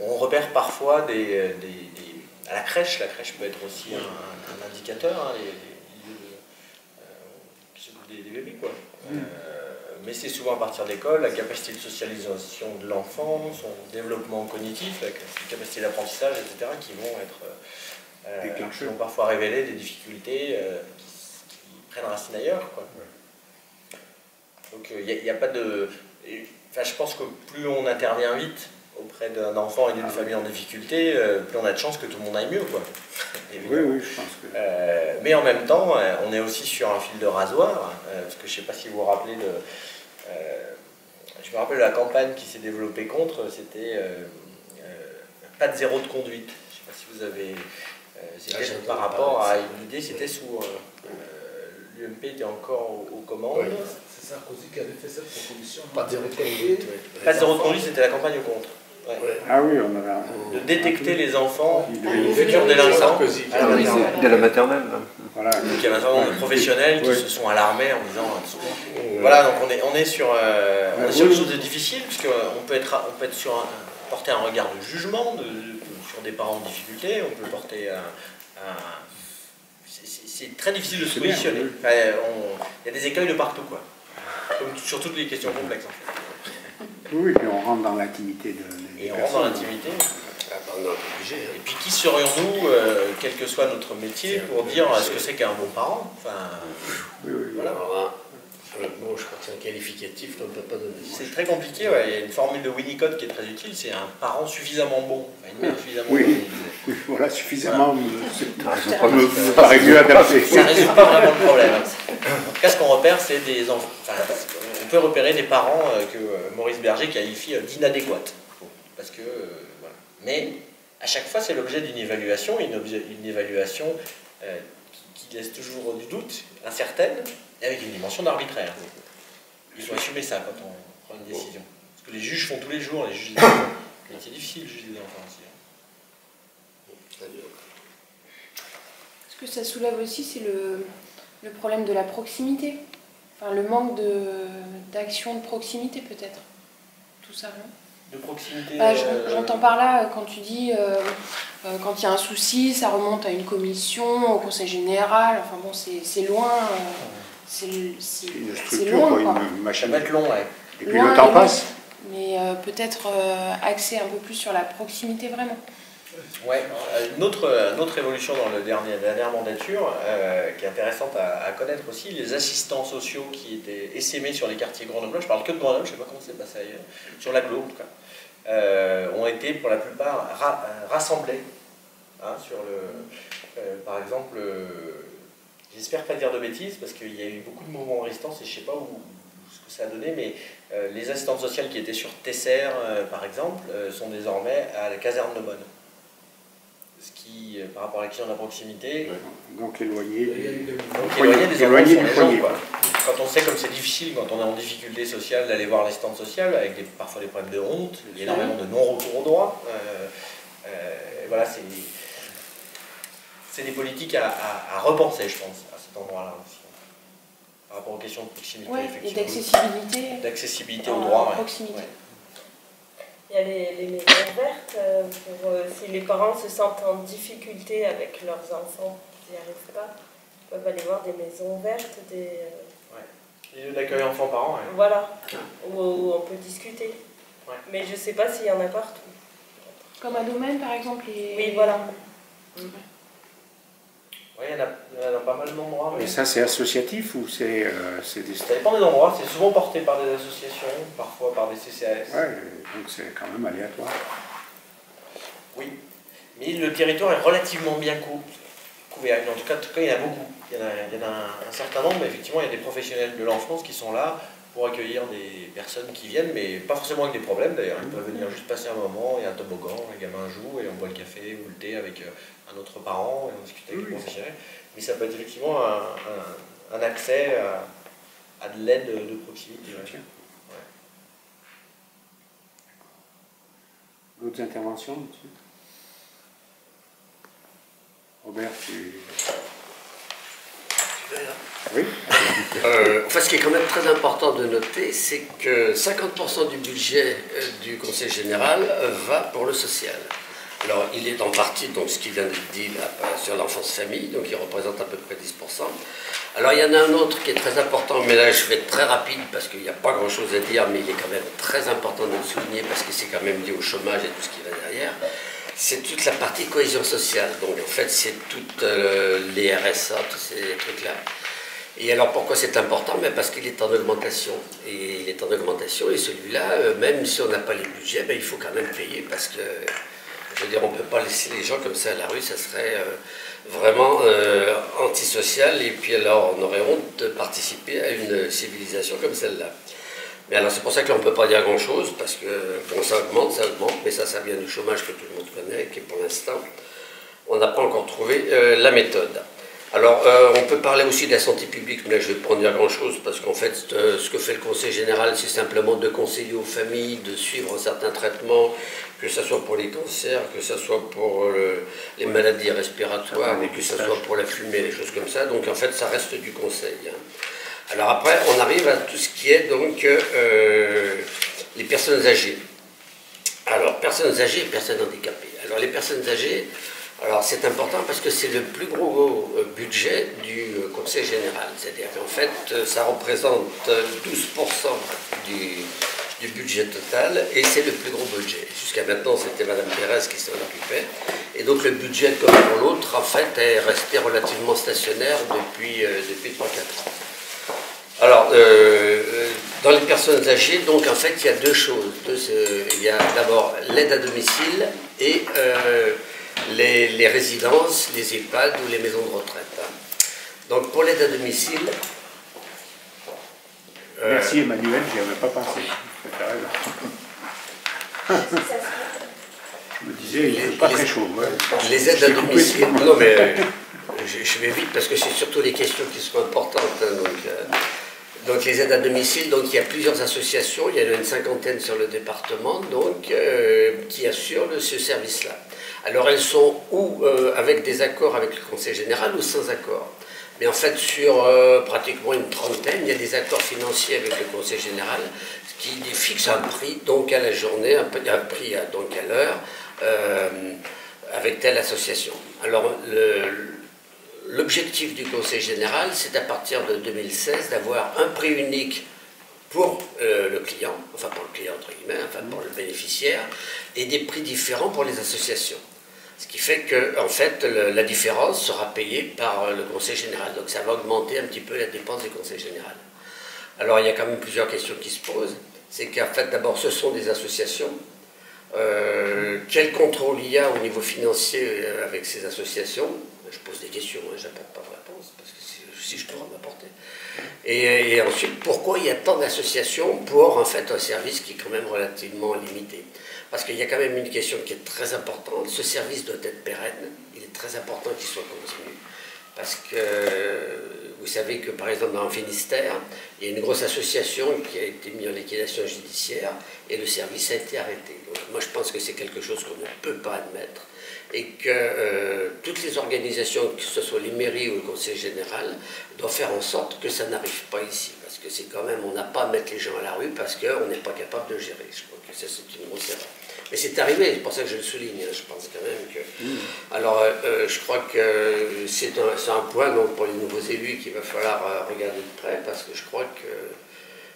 On repère parfois à la crèche peut être aussi un indicateur, qui s'occupe des bébés, quoi. Mais c'est souvent à partir de l'école, la capacité de socialisation de l'enfant, son développement cognitif, la capacité d'apprentissage, etc., qui vont parfois révéler des difficultés qui prennent racine ailleurs, quoi. Donc il n'y a pas de... Enfin, je pense que plus on intervient vite auprès d'un enfant et d'une famille en difficulté, plus on a de chances que tout le monde aille mieux, quoi. Oui, je pense que... mais en même temps, on est aussi sur un fil de rasoir, parce que je ne sais pas si vous vous rappelez je me rappelle de la campagne qui s'est développée contre, c'était pas de zéro de conduite. Je ne sais pas si vous avez... c'était par rapport à une idée, c'était sous... l'UMP était encore aux commandes. Oui. C'est Sarkozy qui avait fait cette proposition. Pas de zéro de conduite. Pas de zéro de conduite, c'était la campagne contre. Ouais. Ah oui, on avait... De détecter les enfants futurs délinquants dès la maternelle. Voilà. Donc il y a un certain nombre de professionnels qui se sont alarmés en disant... Voilà, donc on est sur quelque chose de difficile, puisqu'on peut être porter un regard de jugement sur des parents en difficulté, on peut porter c'est très difficile de se positionner. Enfin, il y a des écueils de partout, quoi. Comme sur toutes les questions complexes, en fait. Oui, puis on rentre dans l'intimité des Et on personnes. rentre dans l'intimité. Et puis qui serions-nous, quel que soit notre métier, pour dire ce que c'est qu'un bon parent? Enfin, oui. Voilà. Bon, je crois que c'est un qualificatif qu'on ne peut pas donner. C'est très compliqué, ouais. Il y a une formule de Winnicott qui est très utile, c'est un parent suffisamment bon. Enfin, une mère suffisamment bonne. Oui, voilà, suffisamment me paraît mieux adapté. Ça ne résout pas vraiment le problème. En tout cas, ce qu'on repère, c'est des enfants. Enfin, on peut repérer des parents que Maurice Berger qualifie d'inadéquates. Parce que, voilà. Mais à chaque fois, c'est l'objet d'une évaluation, une évaluation qui laisse toujours du doute, incertaine, et avec une dimension d'arbitraire. Il faut assumer ça quand on prend une décision. Parce que les juges font tous les jours, les juges des enfants. C'est difficile de juger des enfants aussi. Ce que ça soulève aussi, c'est le problème de la proximité. Enfin, le manque d'action de proximité, peut-être. Tout ça, non? De proximité. J'entends par là, quand tu dis, quand il y a un souci, ça remonte à une commission, au conseil général, enfin bon, c'est loin. C'est une structure, loin, quoi. Une machine. Ça va être long, ouais. Et puis le temps passe. Mais peut-être axer un peu plus sur la proximité, vraiment. Ouais, une autre évolution dans la dernière mandature, qui est intéressante à connaître aussi, les assistants sociaux qui étaient essaimés sur les quartiers grenoblois, je parle que de Grenoble, je ne sais pas comment c'est passé ailleurs, sur l'agglo en tout cas, ont été pour la plupart rassemblés. Hein, par exemple, j'espère pas dire de bêtises, parce qu'il y a eu beaucoup de mouvements en résistance et je ne sais pas ce que ça a donné, mais les assistantes sociales qui étaient sur Tesser, par exemple, sont désormais à la caserne de Bonne. Ce qui, par rapport à la question de la proximité, donc éloigné des enfants sur les gens, quoi. quand on sait comme c'est difficile, quand on est en difficulté sociale, d'aller voir l'assistante sociale, avec parfois des problèmes de honte, il y a énormément de non-recours au droit. Voilà, c'est des politiques à repenser, je pense, à cet endroit-là aussi. Par rapport aux questions de proximité, et d'accessibilité. D'accessibilité au droit. Proximité. Ouais. Il y a les maisons vertes, si les parents se sentent en difficulté avec leurs enfants, qui n'y arrivent pas, ils peuvent aller voir des maisons vertes, Les lieux d'accueil enfants-parents. Ouais. Voilà, où on peut discuter. Ouais. Mais je ne sais pas s'il y en a partout. Comme un domaine, par exemple. Oui, voilà. Oui, il y en a dans pas mal d'endroits. Et ça, c'est associatif ou c'est des... Ça dépend des endroits, c'est souvent porté par des associations, parfois par des CCAS. Ouais, donc c'est quand même aléatoire. Oui, mais le territoire est relativement bien couvert. En tout cas, il y en a beaucoup. Il y en a un certain nombre, mais effectivement, il y a des professionnels de l'enfance qui sont là pour accueillir des personnes qui viennent, mais pas forcément avec des problèmes d'ailleurs. Ils peuvent venir juste passer un moment, il y a un toboggan, les gamins jouent et on boit le café ou le thé avec un autre parent et on discute avec les professionnels. Mais ça peut être effectivement un accès à de l'aide de proximité. Ouais. D'autres interventions là-dessus? Robert, tu... Oui. Enfin, ce qui est quand même très important de noter, c'est que 50% du budget du Conseil général va pour le social. Alors, il est en partie, donc, ce qui vient d'être dit là, sur l'enfance-famille, donc il représente à peu près 10%. Alors, il y en a un autre qui est très important, mais là, je vais être très rapide parce qu'il n'y a pas grand-chose à dire, mais il est quand même très important de le souligner parce que c'est quand même lié au chômage et tout ce qui va derrière. C'est toute la partie cohésion sociale. Donc, en fait, c'est toutes les RSA, tous ces trucs-là. Et alors, pourquoi c'est important? Mais parce qu'il est en augmentation. Et il est en augmentation, et celui-là, même si on n'a pas les budgets, il faut quand même payer parce que, je veux dire, on ne peut pas laisser les gens comme ça à la rue, ça serait vraiment antisocial, et puis alors, on aurait honte de participer à une civilisation comme celle-là. Mais alors, c'est pour ça que là, on ne peut pas dire grand-chose, parce que, bon, ça augmente, mais ça vient du chômage que tout le monde connaît, qui pour l'instant, on n'a pas encore trouvé la méthode. Alors, on peut parler aussi de la santé publique, mais là, je ne vais pas en dire grand-chose, parce qu'en fait, ce que fait le Conseil général, c'est simplement de conseiller aux familles, de suivre certains traitements, que ce soit pour les cancers, que ce soit pour les maladies respiratoires, ou que ce soit pour la fumée, les choses comme ça. Donc, en fait, ça reste du conseil. Alors après, on arrive à tout ce qui est, donc, les personnes âgées. Alors, personnes âgées et personnes handicapées. Alors, les personnes âgées... Alors c'est important parce que c'est le plus gros budget du Conseil général. C'est-à-dire qu'en fait, ça représente 12% du budget total et c'est le plus gros budget. Jusqu'à maintenant, c'était Mme Pérez qui s'en occupait. Et donc le budget, comme pour l'autre, en fait, est resté relativement stationnaire depuis 3-4 ans. Alors, dans les personnes âgées, donc en fait, il y a deux choses. Il y a d'abord l'aide à domicile et... les résidences, les EHPAD ou les maisons de retraite. Donc pour l'aide à domicile... Merci Emmanuel, j'y avais pas pensé. Je me disais, il n'est pas très chaud. Ouais. Les aides à domicile... Non mais je vais vite parce que c'est surtout les questions qui sont importantes. Donc les aides à domicile, donc il y a plusieurs associations, il y en a une cinquantaine sur le département, donc qui assurent ce service-là. Alors elles sont ou avec des accords avec le Conseil général ou sans accord. Mais en fait, sur pratiquement une trentaine, il y a des accords financiers avec le Conseil général qui fixent un prix donc à la journée, un prix donc à l'heure, avec telle association. Alors l'objectif du Conseil général, c'est à partir de 2016 d'avoir un prix unique pour le client, enfin pour le client entre guillemets, enfin pour le bénéficiaire, et des prix différents pour les associations. Ce qui fait que, en fait, la différence sera payée par le Conseil général. Donc ça va augmenter un petit peu la dépense du Conseil général. Alors il y a quand même plusieurs questions qui se posent. C'est qu'en fait, d'abord, ce sont des associations. Quel contrôle il y a au niveau financier avec ces associations? Je pose des questions, je n'apporte pas de réponse, parce que si je dois en apporter. Et ensuite, pourquoi il y a tant d'associations pour, en fait, un service qui est quand même relativement limité? Parce qu'il y a quand même une question qui est très importante. Ce service doit être pérenne. Il est très important qu'il soit continu. Parce que vous vous savez que par exemple dans le Finistère, il y a une grosse association qui a été mise en liquidation judiciaire et le service a été arrêté. Donc, moi je pense que c'est quelque chose qu'on ne peut pas admettre et que toutes les organisations, que ce soit les mairies ou le conseil général, doivent faire en sorte que ça n'arrive pas ici. Parce que c'est quand même, on n'a pas à mettre les gens à la rue parce qu'on n'est pas capable de gérer. Je crois que ça c'est une grosse erreur. Mais c'est arrivé, c'est pour ça que je le souligne. Je pense quand même que... Alors, je crois que c'est un point donc, pour les nouveaux élus qu'il va falloir regarder de près, parce que je crois que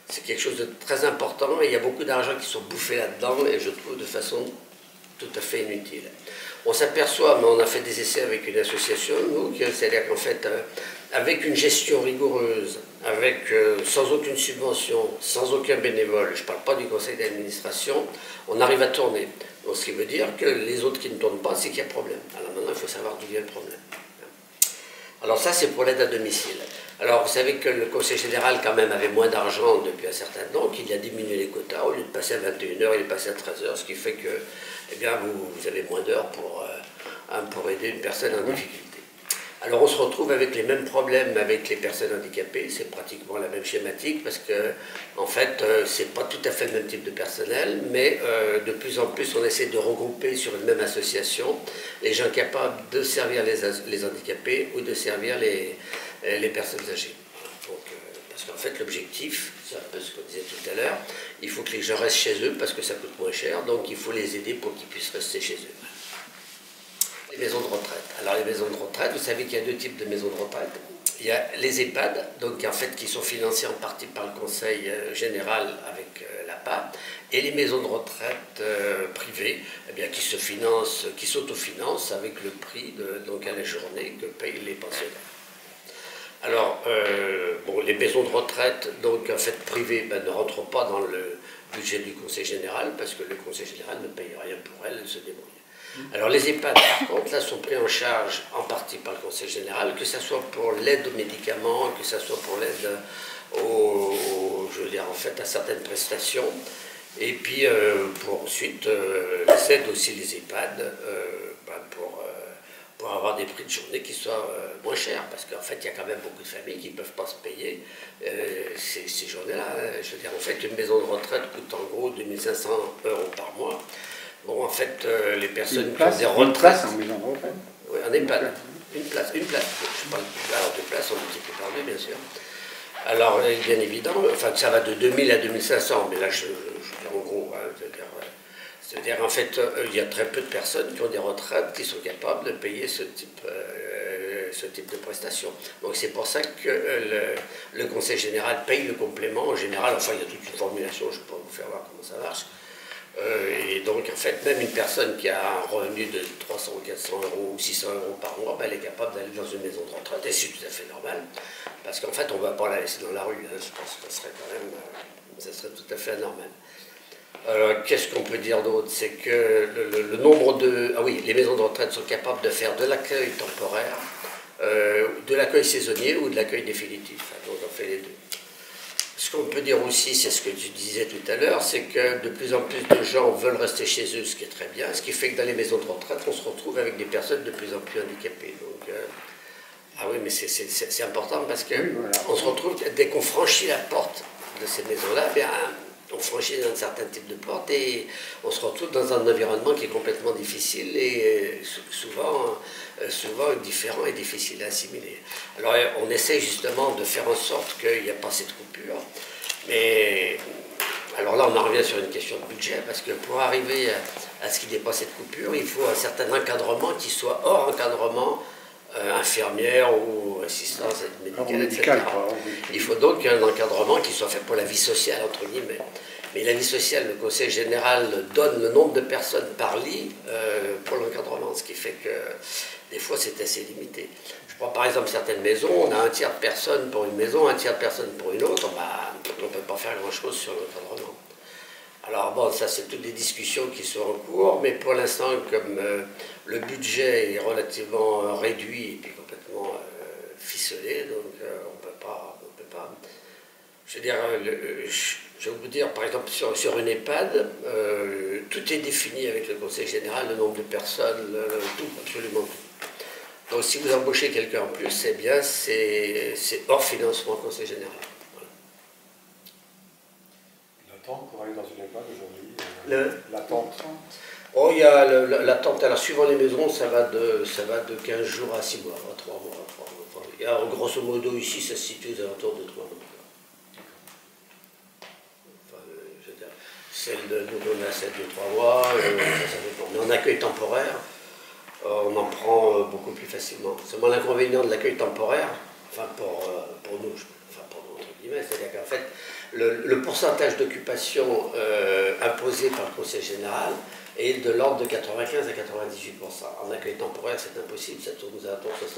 c'est quelque chose de très important et il y a beaucoup d'argent qui sont bouffés là-dedans et je trouve de façon tout à fait inutile. On s'aperçoit, mais on a fait des essais avec une association, nous, c'est-à-dire qu'en fait, avec une gestion rigoureuse, sans aucune subvention, sans aucun bénévole, je ne parle pas du conseil d'administration, on arrive à tourner. Donc, ce qui veut dire que les autres qui ne tournent pas, c'est qu'il y a problème. Alors maintenant, il faut savoir d'où vient le problème. Alors ça, c'est pour l'aide à domicile. Alors, vous savez que le conseil général, quand même, avait moins d'argent depuis un certain temps, qu'il a diminué les quotas. Au lieu de passer à 21h, il est passé à 13h, ce qui fait que, eh bien, vous avez moins d'heures pour aider une personne en difficulté. Alors, on se retrouve avec les mêmes problèmes avec les personnes handicapées. C'est pratiquement la même schématique, parce que, en fait, c'est pas tout à fait le même type de personnel, mais de plus en plus, on essaie de regrouper sur une même association les gens capables de servir les handicapés ou de servir les personnes âgées. Donc, parce qu'en fait, l'objectif, c'est un peu ce qu'on disait tout à l'heure, il faut que les gens restent chez eux parce que ça coûte moins cher, donc il faut les aider pour qu'ils puissent rester chez eux. Les maisons de retraite. Alors les maisons de retraite, vous savez qu'il y a deux types de maisons de retraite. Il y a les EHPAD, donc en fait qui sont financés en partie par le Conseil général avec l'APA, et les maisons de retraite privées, eh bien, qui se financent, qui s'autofinancent avec le prix donc à la journée que payent les pensionnaires. Alors, bon, les maisons de retraite, donc en fait privées, ben, ne rentrent pas dans le budget du Conseil général parce que le Conseil général ne paye rien pour elles se débrouille. Alors les EHPAD, par contre, là, sont pris en charge en partie par le Conseil général, que ce soit pour l'aide aux médicaments, que ce soit pour l'aide je veux dire, en fait, à certaines prestations, et puis pour ensuite, ça aide aussi les EHPAD pour avoir des prix de journée qui soient moins chers, parce qu'en fait, il y a quand même beaucoup de familles qui ne peuvent pas se payer ces journées-là. Je veux dire, en fait, une maison de retraite coûte en gros 2500 € par mois. Bon, en fait, les personnes qui ont des retraites... Une place en maison de retraite. Oui, en EHPAD. Une place. Je parle de place, on ne sait plus parler, bien sûr. Alors, bien évidemment, enfin, ça va de 2000 à 2500, mais là, je dis en gros, hein, c'est-à-dire, en fait, il y a très peu de personnes qui ont des retraites qui sont capables de payer ce type de prestations. Donc, c'est pour ça que le Conseil général paye le complément. En général, enfin, il y a toute une formulation, je peux vous faire voir comment ça marche. Et donc, en fait, même une personne qui a un revenu de 300 ou 400 € ou 600 € par mois, ben, elle est capable d'aller dans une maison de retraite, et c'est tout à fait normal, parce qu'en fait, on ne va pas la laisser dans la rue, hein. Je pense que ça serait quand même, ça serait tout à fait anormal. Alors, qu'est-ce qu'on peut dire d'autre? C'est que le nombre de... Ah oui, les maisons de retraite sont capables de faire de l'accueil temporaire, de l'accueil saisonnier ou de l'accueil définitif, donc on fait les deux. Ce qu'on peut dire aussi, c'est ce que tu disais tout à l'heure, c'est que de plus en plus de gens veulent rester chez eux, ce qui est très bien, ce qui fait que dans les maisons de retraite, on se retrouve avec des personnes de plus en plus handicapées. Donc, ah oui, mais c'est important parce qu'on oui, voilà. Se retrouve, dès qu'on franchit la porte de ces maisons-là, bien, on franchit un certain type de porte et on se retrouve dans un environnement qui est complètement difficile et souvent différent et difficile à assimiler. Alors on essaie justement de faire en sorte qu'il n'y ait pas cette coupure, mais alors là on en revient sur une question de budget, parce que pour arriver à ce qu'il n'y ait pas cette coupure, il faut un certain encadrement qui soit hors encadrement, infirmière ou assistance médicale, etc. Il faut donc un encadrement qui soit fait pour la vie sociale, entre guillemets. Mais la vie sociale, le Conseil général donne le nombre de personnes par lit pour l'encadrement, ce qui fait que des fois c'est assez limité. Je prends par exemple certaines maisons, on a un tiers de personnes pour une maison, un tiers de personnes pour une autre, bah, on ne peut pas faire grand-chose sur l'encadrement. Alors bon, ça c'est toutes des discussions qui sont en cours, mais pour l'instant, comme le budget est relativement réduit et puis complètement ficelé, donc on ne peut pas. Je veux dire, je vais vous dire, par exemple, sur une EHPAD, tout est défini avec le Conseil général, le nombre de personnes, tout, absolument tout. Donc si vous embauchez quelqu'un en plus, eh bien c'est hors financement conseil général. Voilà. L'attente pour aller dans une EHPAD aujourd'hui, l'attente. Oh, il y a l'attente, alors suivant les maisons, ça va de 15 jours à 6 mois, à 3 mois. Enfin, il y a, grosso modo, ici, ça se situe aux alentours de 3 mois. Enfin, je veux dire, celle de nous, on a celle de 3 mois, ça dépend. Mais en accueil temporaire, on en prend beaucoup plus facilement. Seulement l'inconvénient de l'accueil temporaire, enfin pour nous, enfin pour nous, entre guillemets, c'est-à-dire qu'en fait, le pourcentage d'occupation imposé par le conseil général est de l'ordre de 95 à 98%. En accueil temporaire, c'est impossible, ça tourne aux alentours de 60%.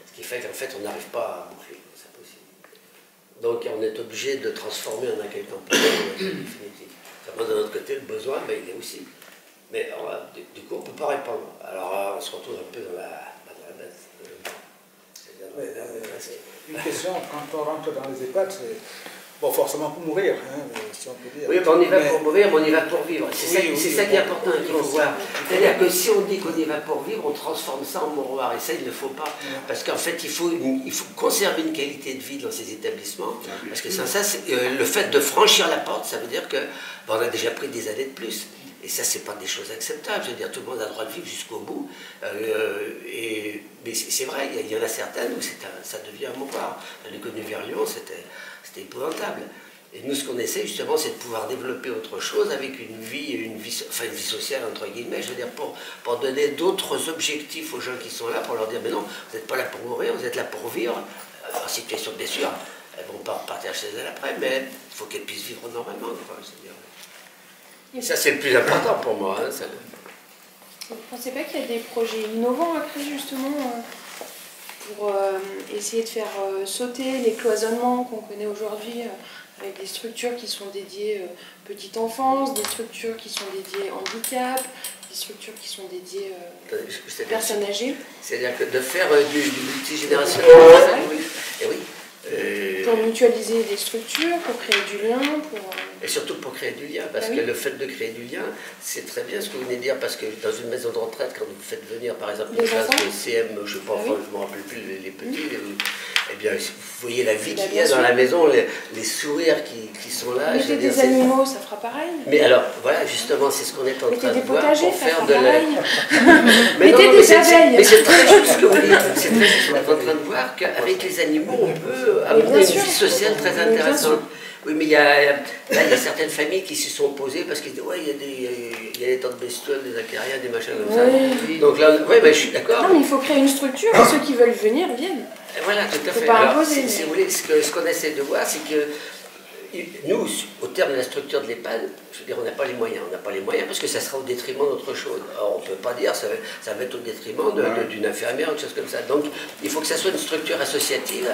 Ce qui fait qu'en fait, on n'arrive pas à boucler, c'est impossible. Donc on est obligé de transformer un accueil temporaire en accueil définitif. De notre côté, le besoin, ben, il est aussi. Mais du coup, on ne peut pas répondre. Alors on se retrouve un peu dans la baisse. Une question, quand on rentre dans les EHPAD, c'est bon, forcément pour mourir, hein, si on peut dire. Oui, on y va pour mourir, mais on y va pour vivre. C'est ça qui est important qu'il faut voir. C'est-à-dire que si on dit qu'on y va pour vivre, on transforme ça en mouroir. Et ça, il ne faut pas. Parce qu'en fait, il faut conserver une qualité de vie dans ces établissements. Parce que ça le fait de franchir la porte, ça veut dire que on a déjà pris des années de plus. Et ça, c'est pas des choses acceptables. Je veux dire, tout le monde a le droit de vivre jusqu'au bout. Mais c'est vrai, il y en a certaines où ça devient un mouroir. J'en ai connu vers Lyon, c'était épouvantable. Et nous, ce qu'on essaie justement, c'est de pouvoir développer autre chose avec une vie sociale, entre guillemets, je veux dire, pour donner d'autres objectifs aux gens qui sont là, pour leur dire, mais non, vous n'êtes pas là pour mourir, vous êtes là pour vivre, en situation de blessure. Elles ne vont pas repartir chez elles après, mais il faut qu'elles puissent vivre normalement. Et ça, c'est le plus important pour moi. Hein, ça. Vous ne pensez pas qu'il y a des projets innovants après, justement, pour essayer de faire sauter les cloisonnements qu'on connaît aujourd'hui, avec des structures qui sont dédiées petite enfance, des structures qui sont dédiées handicap, des structures qui sont dédiées personnes âgées? C'est-à-dire que de faire du multigénérationnel. Et oui. Pour mutualiser les structures, pour créer du lien, Et surtout pour créer du lien, parce que le fait de créer du lien, c'est très bien ce que vous venez de dire, parce que dans une maison de retraite, quand vous faites venir par exemple une classe de CM, je ne sais pas, je ne me rappelle plus les petits, eh bien vous voyez la vie qu'il y a dans la maison, les sourires qui sont là. Mettez des animaux, ça fera pareil. Mais alors, voilà, justement, c'est ce qu'on est en train de voir pour faire de la... Mettez des abeilles. Mais c'est très juste ce que vous dites, c'est très juste, on est en train de voir qu'avec les animaux, on peut amener une vie sociale très intéressante. Oui, mais il y a certaines familles qui s'y sont opposées parce qu'ils disent ouais, il y a des tas de bestioles, des acariens, des machins comme ça. Donc là, oui, mais je suis d'accord. Non, mais il faut créer une structure et ceux qui veulent venir viennent. Voilà, tout à fait. Pas imposer, si vous voulez, ce qu'on essaie de voir, c'est que nous, au terme de la structure de l'EHPAD, je veux dire, on n'a pas les moyens. On n'a pas les moyens parce que ça sera au détriment d'autre chose. Alors, on ne peut pas dire ça va être au détriment d'une infirmière ou quelque chose comme ça. Donc, il faut que ça soit une structure associative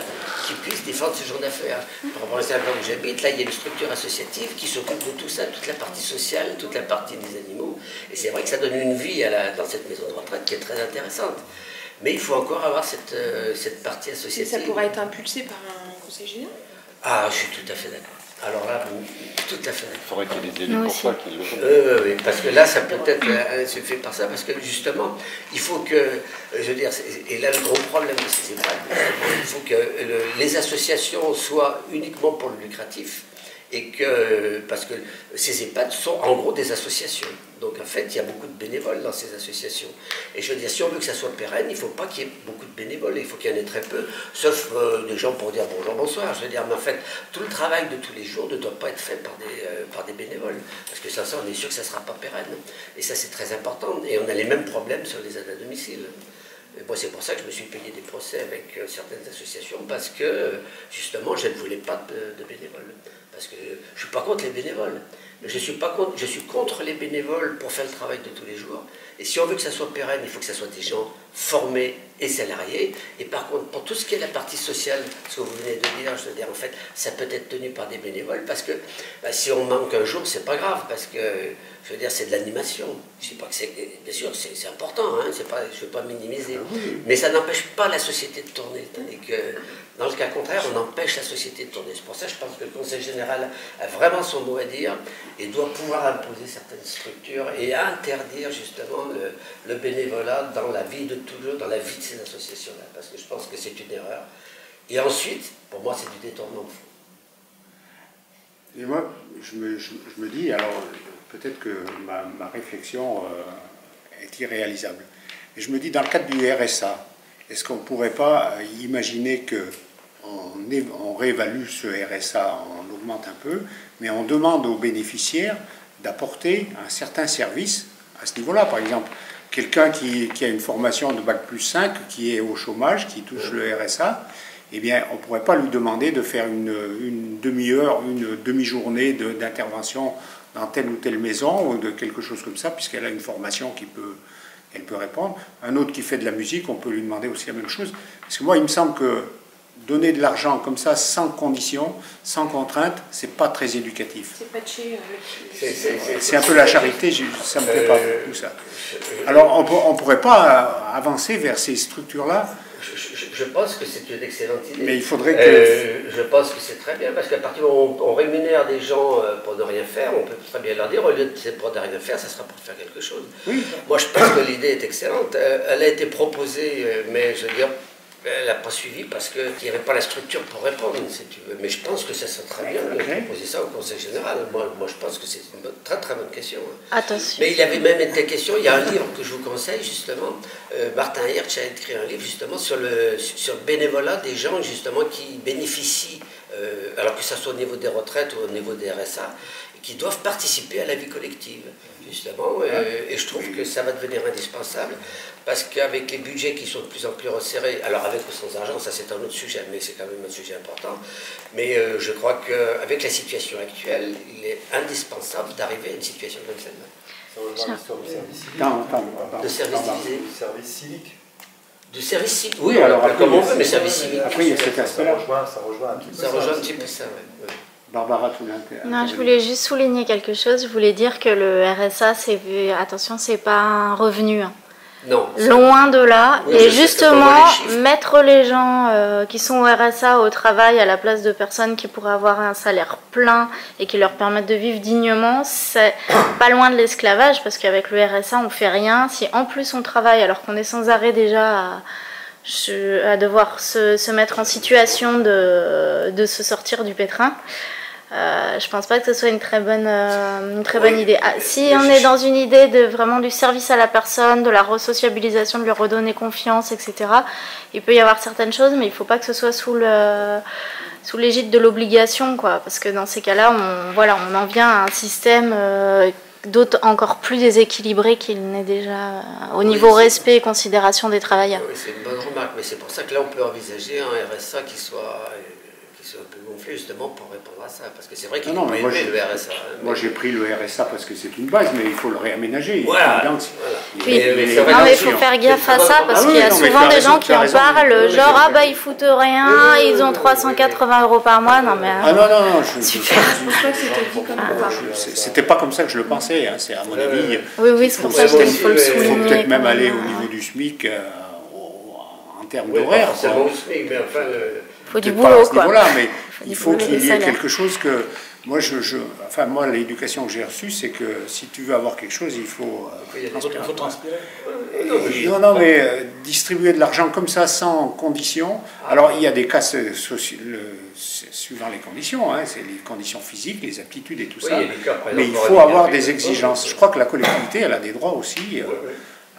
qui puisse défendre ce genre d'affaires. Par rapport à l'endroit où j'habite, là, il y a une structure associative qui s'occupe de tout ça, toute la partie sociale, toute la partie des animaux. Et c'est vrai que ça donne une vie dans cette maison de retraite qui est très intéressante. Mais il faut encore avoir cette partie associative. Et ça pourra être impulsé par un conseil général? Ah, je suis tout à fait d'accord. Alors là, tout à fait. Il faudrait qu'il y ait des élus pour ça qui le font. Oui, parce que là, ça peut être se fait par ça, parce que justement, il faut que, je veux dire, et là le gros problème de ces EHPAD, il faut que les associations soient uniquement pour le lucratif, et que, parce que ces EHPAD sont en gros des associations. Donc en fait, il y a beaucoup de bénévoles dans ces associations. Et je veux dire, si on veut que ça soit pérenne, il ne faut pas qu'il y ait beaucoup de bénévoles, il faut qu'il y en ait très peu, sauf des gens pour dire bonjour, bonsoir. Je veux dire, mais en fait, tout le travail de tous les jours ne doit pas être fait par des bénévoles. Parce que ça, on est sûr que ça ne sera pas pérenne. Et ça, c'est très important. Et on a les mêmes problèmes sur les aides à domicile. Et moi, c'est pour ça que je me suis payé des procès avec certaines associations, parce que, justement, je ne voulais pas de bénévoles. Parce que je ne suis pas contre les bénévoles. Je suis contre les bénévoles pour faire le travail de tous les jours. Et si on veut que ça soit pérenne, il faut que ça soit des gens formés et salariés. Et par contre, pour tout ce qui est la partie sociale, ce que vous venez de dire, je veux dire, en fait, ça peut être tenu par des bénévoles, parce que si on manque un jour, c'est pas grave, parce que, je veux dire, c'est de l'animation. Je sais pas que c'est, bien sûr, c'est important, hein, je ne veux pas minimiser. Mais ça n'empêche pas la société de tourner. Tandis que, dans le cas contraire, on empêche la société de tourner. C'est pour ça que je pense que le Conseil général a vraiment son mot à dire et doit pouvoir imposer certaines structures et interdire justement le bénévolat dans la vie de toujours, dans la vie de ces associations-là, parce que je pense que c'est une erreur. Et ensuite, pour moi, c'est du détournement de fonds. Et moi, je me dis, alors peut-être que ma réflexion est irréalisable, mais je me dis, dans le cadre du RSA, est-ce qu'on ne pourrait pas imaginer qu'on réévalue ce RSA, on l'augmente un peu, mais on demande aux bénéficiaires d'apporter un certain service à ce niveau-là. Par exemple, quelqu'un qui a une formation de Bac+5, qui est au chômage, qui touche le RSA, eh bien, on ne pourrait pas lui demander de faire une demi-heure, une demi-journée d'intervention dans telle ou telle maison, ou de quelque chose comme ça, puisqu'elle a une formation elle peut répondre. Un autre qui fait de la musique, on peut lui demander aussi la même chose. Parce que moi, il me semble que donner de l'argent comme ça, sans condition, sans contrainte, c'est pas très éducatif. C'est patché. C'est un peu la charité, ça me plaît pas beaucoup ça. Alors, on ne pourrait pas avancer vers ces structures-là. Je pense que c'est une excellente idée. Mais il faudrait que... je pense que c'est très bien, parce qu'à partir du moment où on rémunère des gens pour ne rien faire, on peut très bien leur dire, au lieu de pour ne rien faire, ça sera pour faire quelque chose. Oui. Moi, je pense que l'idée est excellente. Elle a été proposée, mais je veux dire, elle n'a pas suivi parce qu'il n'y avait pas la structure pour répondre, si tu veux. Mais je pense que ça serait très bien de proposer ça au Conseil général. Moi je pense que c'est une très très bonne question. Attention. Mais il avait même été question, il y a un livre que je vous conseille justement, Martin Hirsch a écrit un livre justement sur le bénévolat des gens justement qui bénéficient, alors que ce soit au niveau des retraites ou au niveau des RSA, qui doivent participer à la vie collective, justement, et je trouve que ça va devenir indispensable, parce qu'avec les budgets qui sont de plus en plus resserrés, alors avec ou sans argent, ça c'est un autre sujet, mais c'est quand même un sujet important, mais je crois qu'avec la situation actuelle, il est indispensable d'arriver à une situation comme celle-là. Ça rejoint l'histoire du service civique. De service divisé. Du service civique. Du service civique, oui, alors comme on veut, mais service civique. Après, il y a cet aspect-là. Ça rejoint un petit peu. Ça rejoint un petit peu ça, oui. Barbara, tout non, je voulais juste souligner quelque chose. Je voulais dire que le RSA, attention, c'est pas un revenu. Non. Loin de là. Oui, et justement, mettre les gens qui sont au RSA au travail à la place de personnes qui pourraient avoir un salaire plein et qui leur permettent de vivre dignement, c'est pas loin de l'esclavage, parce qu'avec le RSA, on fait rien. Si en plus on travaille alors qu'on est sans arrêt déjà à devoir se mettre en situation de se sortir du pétrin, je pense pas que ce soit une très bonne idée. Si on est dans une idée de vraiment du service à la personne, de la resociabilisation, de lui redonner confiance, etc., il peut y avoir certaines choses, mais il faut pas que ce soit sous l'égide de l'obligation, quoi, parce que dans ces cas-là, on en vient à un système encore plus déséquilibré qu'il n'est déjà au niveau respect et considération des travailleurs. Oui, c'est une bonne remarque, mais c'est pour ça que là on peut envisager un RSA qui soit un peu gonflé justement pour répondre à ça, parce que c'est vrai qu'il est pas élevé le RSA. Moi j'ai pris le RSA parce que c'est une base, mais il faut le réaménager. Voilà. Mais il faut faire gaffe à ça, parce qu'il y a souvent des gens qui en parlent, genre ah bah ils foutent rien, ils ont 380 € par mois. Non mais ah non, super. C'était pas comme ça que je le pensais, hein. C'est à mon avis. Oui, c'est pour ça qu'il faut le souligner. Il faut peut-être même aller au niveau du SMIC en termes d'horaire. C'est bon SMIC, mais enfin. Il faut du boulot, quoi. Voilà, mais il faut qu'il y ait quelque chose que... Moi, moi l'éducation que j'ai reçue, c'est que si tu veux avoir quelque chose, il faut... transpirer. Non, mais distribuer de l'argent comme ça, sans conditions... Alors, il y a des cas suivant les conditions, hein, c'est les conditions physiques, les aptitudes et tout ça, mais il faut avoir des exigences. Je crois que la collectivité, elle a des droits aussi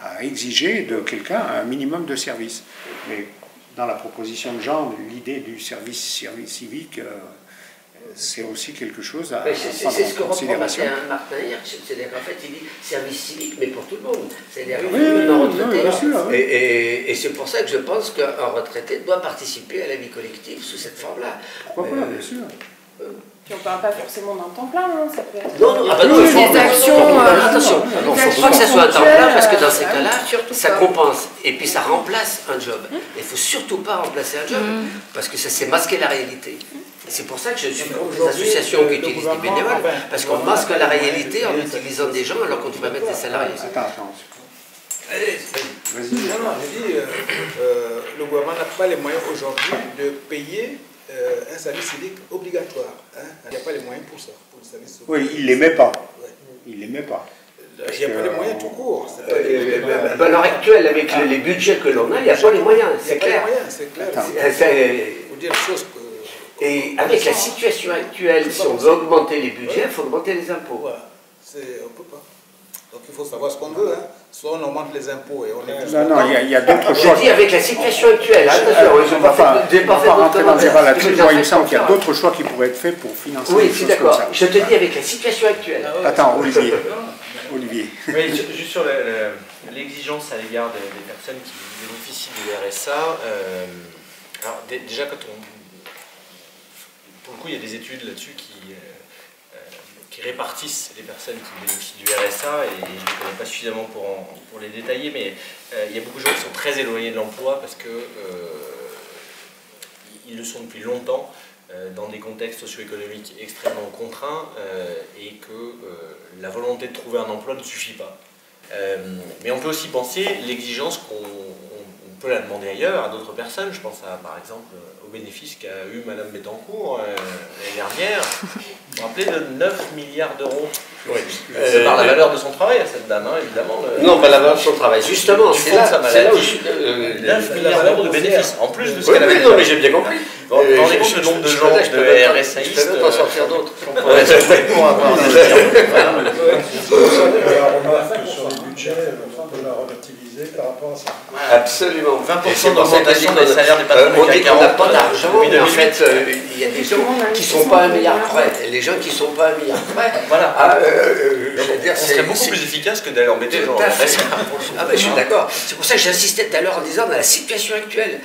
à exiger de quelqu'un un minimum de service. Mais dans la proposition de Jean, l'idée du service civique, c'est aussi quelque chose à prendre en considération. C'est Martin Hirsch, c'est-à-dire qu'en fait il dit service civique, mais pour tout le monde. C'est-à-dire retraité. Et c'est pour ça que je pense qu'un retraité doit participer à la vie collective sous cette forme-là. Pourquoi pas, bien sûr. Puis on ne parle pas forcément d'un temps plein, hein, ça peut être des actions. Attention, il ne faut pas que ça soit un temps plein, parce que dans ces cas-là, ça compense. Et puis ça remplace un job. Il ne faut surtout pas remplacer un job, parce que ça c'est masquer la réalité. C'est pour ça que je suis contre les associations qui utilisent des bénévoles, parce qu'on masque la réalité en utilisant des gens alors qu'on devrait mettre des salariés. Attends. Vas-y. Non, je dis, le gouvernement n'a pas les moyens aujourd'hui de payer un service civique obligatoire. Hein. Il n'y a pas les moyens pour ça, pour le service obligatoire. Oui, il ne les met pas. Il les met pas. Il n'y a pas les moyens tout court. À l'heure actuelle, avec les budgets que l'on a, il n'y a pas les moyens, c'est clair. C'est clair. Il faut dire les choses que... Et avec la situation actuelle, si on veut augmenter les budgets, il faut augmenter les impôts. Voilà. On ne peut pas. Donc il faut savoir ce qu'on veut. Hein. Soit on augmente les impôts et on est... Non, il y a d'autres Je choix. dis avec la situation actuelle. On ne va pas rentrer dans le débat là-dessus. Moi, il me semble qu'il y a d'autres choix qui pourraient être faits pour financer oui, les je suis choses comme d'accord. ça. Je te dis avec la situation actuelle. Attends, Olivier. Oui, juste sur l'exigence à l'égard des personnes qui bénéficient du RSA. Alors déjà, pour le coup, il y a des études là-dessus qui répartissent les personnes qui bénéficient du RSA, et je ne les connais pas suffisamment pour les détailler, mais il y a beaucoup de gens qui sont très éloignés de l'emploi parce que ils le sont depuis longtemps, dans des contextes socio-économiques extrêmement contraints, et que la volonté de trouver un emploi ne suffit pas. Mais on peut aussi penser l'exigence qu'on peut la demander ailleurs, à d'autres personnes. Je pense par exemple au bénéfice qu'a eu Madame Bettencourt l'année dernière. Vous vous rappelez de 9 milliards d'euros. Oui. C'est par la valeur de son travail à cette dame, hein, évidemment. Non, pas la valeur de son travail. Justement, c'est là où 9 milliards d'euros de bénéfices, en plus de ce qu'elle avait. Non, mais j'ai bien compris. Vous vous rendez compte le nombre de gens de RSAistes. Je peux pas en sortir d'autres. On remarque que sur les budgets, on peut la relativiser par rapport à ça. Absolument. 20% d'augmentation des salaires des patrons. On dit qu'on n'a pas d'argent, mais en fait, il y a des gens qui ne sont pas à 1 milliard près. Et les gens qui ne sont pas à 1 milliard près, voilà. Ce serait beaucoup plus efficace que d'aller embêter les gens. Ah ben, je suis d'accord. C'est pour ça que j'insistais tout à l'heure en disant, dans la situation actuelle,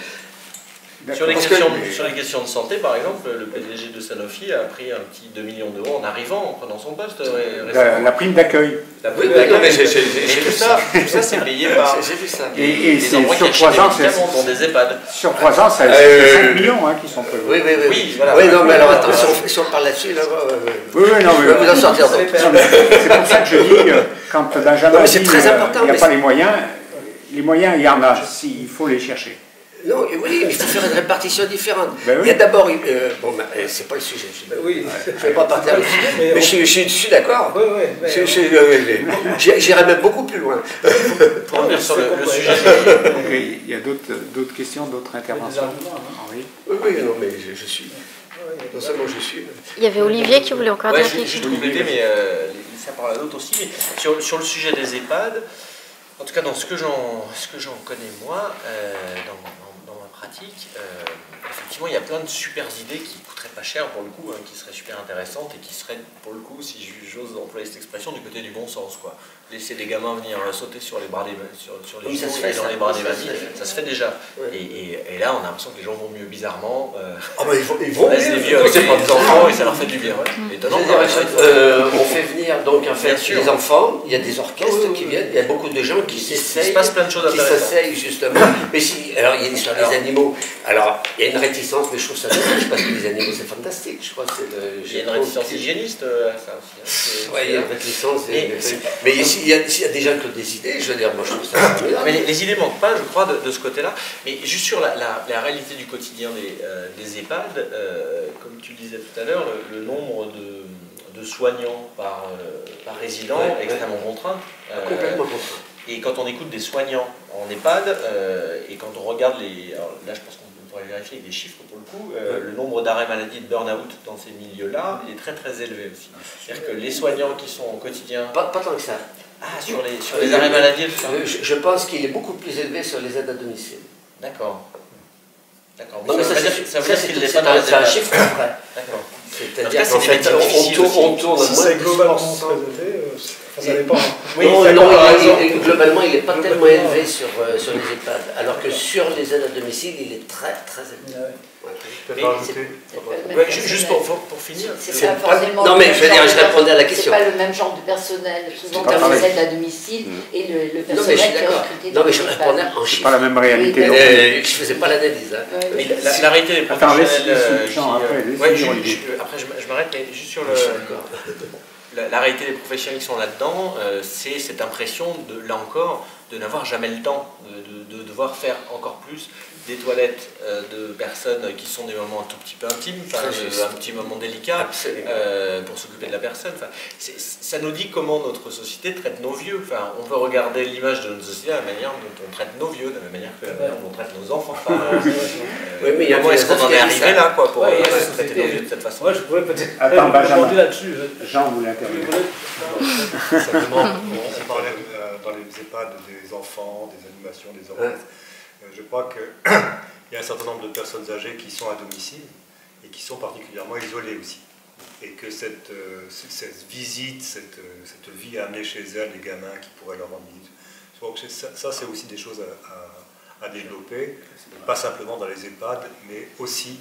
sur les questions de santé, par exemple, le PDG de Sanofi a pris un petit 2 millions d'euros en arrivant, en prenant son poste récemment. La prime d'accueil. Oui, mais tout ça c'est payé par... J'ai vu ça. Et c'est sur 3 ans, c'est dans des EHPAD. Sur 3 ans, c'est 5 millions qui sont prévus. Oui, voilà. Oui, non, mais alors attends, si on parle là-dessus, là, oui, non, mais vous en sortir d'autres. C'est pour ça que je dis, quand Benjamin dit il n'y a pas les moyens, il y en a, il faut les chercher. Non, oui, mais il faut faire une répartition différente. Ben oui. Il y a d'abord... bon, c'est pas le sujet. Je ne vais pas partir là-dessus. Mais je suis d'accord. J'irai même beaucoup plus loin. Pour revenir sur le sujet... Il y a d'autres questions, d'autres interventions. Oui, non, mais je suis... Non seulement je suis... Il y avait Olivier qui voulait encore dire quelque chose. Juste compléter, mais ça parle à d'autres aussi. Mais sur le sujet des EHPAD, en tout cas dans ce que j'en connais moi, dans ma pratique, effectivement il y a plein de super idées qui coûteraient pas cher pour le coup, qui seraient super intéressantes et qui seraient pour le coup, si j'ose employer cette expression, du côté du bon sens, quoi. Laisser les gamins venir sauter sur les bras sur les genoux et dans les bras des mamies, ça se fait déjà. Et là on a l'impression que les gens vont mieux bizarrement. Ils vont laisse les vieux avec des enfants et ça leur fait du bien. Étonnant. On fait venir donc en fait les enfants, il y a des orchestres qui viennent, il y a beaucoup de gens qui s'essayent. Il se passe plein de choses intéressantes. Qui s'essayent justement. Mais si, alors il y a une histoire des animaux. Alors il y a une réticence, mais je trouve ça dommage parce que les animaux c'est fantastique. Je crois que il y a une réticence hygiéniste à ça aussi. Oui, il y a une réticence. Mais s'il y a des gens qui ont des idées, je veux dire, moi je trouve ça. Mais les idées ne manquent pas, je crois, de ce côté-là. Mais juste sur la réalité du quotidien des EHPAD, comme tu le disais tout à l'heure, le nombre de soignants par résident est extrêmement contraint. Complètement contraint. Et quand on écoute des soignants en EHPAD, et quand on regarde alors là je pense qu'on pourrait vérifier avec des chiffres pour le coup, le nombre d'arrêts maladie et de burn-out dans ces milieux-là est très très élevé aussi. C'est-à-dire que les soignants qui sont au quotidien... Pas tant que ça. Ah, sur les arrêts maladie et tout ça. Je pense qu'il est beaucoup plus élevé sur les aides à domicile. D'accord. D'accord. Non, mais ça veut dire qu'il n'est pas dans les un chiffre après. D'accord. C'est-à-dire qu'en fait, on tourne si c'est globalement très élevé, ça dépend. Oui, globalement, il n'est pas tellement élevé sur les EHPAD, alors que sur les aides à domicile, il est très très élevé. Juste pour finir, non mais je répondais à la question. C'est pas le même genre de personnel, souvent dans les aides à domicile et le personnel qui est recruté. Non mais je répondais en chiffres. C'est pas la même réalité. Je faisais pas l'analyse. Mais la réalité des professionnels. Après, je m'arrête, mais juste sur la réalité des professionnels qui sont là-dedans, c'est cette impression, là encore, de n'avoir jamais le temps, de devoir faire encore plus des toilettes de personnes qui sont des moments un tout petit peu intimes, un petit moment délicat pour s'occuper de la personne. Enfin, ça nous dit comment notre société traite nos vieux. Enfin, on peut regarder l'image de notre société de la manière dont on traite nos vieux, de la manière dont on traite nos enfants. Oui, mais comment est-ce qu'on en est arrivé là, quoi, pour traiter nos vieux de cette façon? Moi, je pourrais peut-être rebondir là-dessus. Jean voulait intervenir. Simplement, on parlait dans les EHPAD des enfants, des animations, des orchestres. Je crois qu'il y a un certain nombre de personnes âgées qui sont à domicile et qui sont particulièrement isolées aussi. Et que cette visite, cette vie à amener chez elles, les gamins qui pourraient leur rendre visite, je crois que ça c'est aussi des choses à développer, pas simplement dans les EHPAD, mais aussi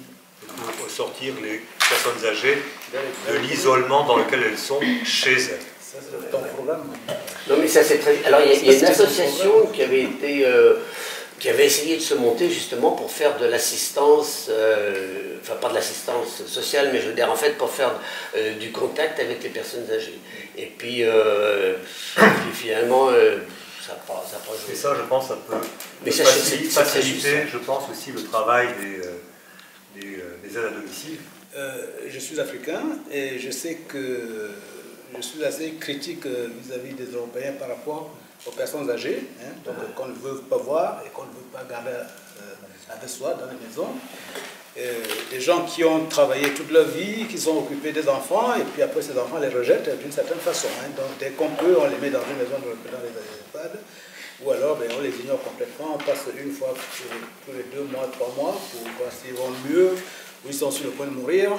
pour sortir les personnes âgées de l'isolement dans lequel elles sont chez elles. C'est ton programme. Non mais ça c'est très... Alors il y a une association qui avait été... qui avait essayé de se monter justement pour faire de l'assistance, enfin pas de l'assistance sociale, mais je veux dire en fait pour faire du contact avec les personnes âgées. Et puis, finalement, ça n'a pas joué. Et ça, je pense, ça peut faciliter, je pense aussi, le travail des aides à domicile. Je suis africain et je sais que je suis assez critique vis-à-vis des Européens par rapport aux personnes âgées, donc qu'on ne veut pas voir et qu'on ne veut pas garder avec soi dans les maisons. Des gens qui ont travaillé toute leur vie, qui sont occupés des enfants, et puis après ces enfants les rejettent d'une certaine façon. Donc dès qu'on peut, on les met dans une maison dans les EHPAD, ou alors on les ignore complètement, on passe une fois tous les 2 mois, 3 mois, pour voir s'ils vont mieux, ou ils sont sur le point de mourir,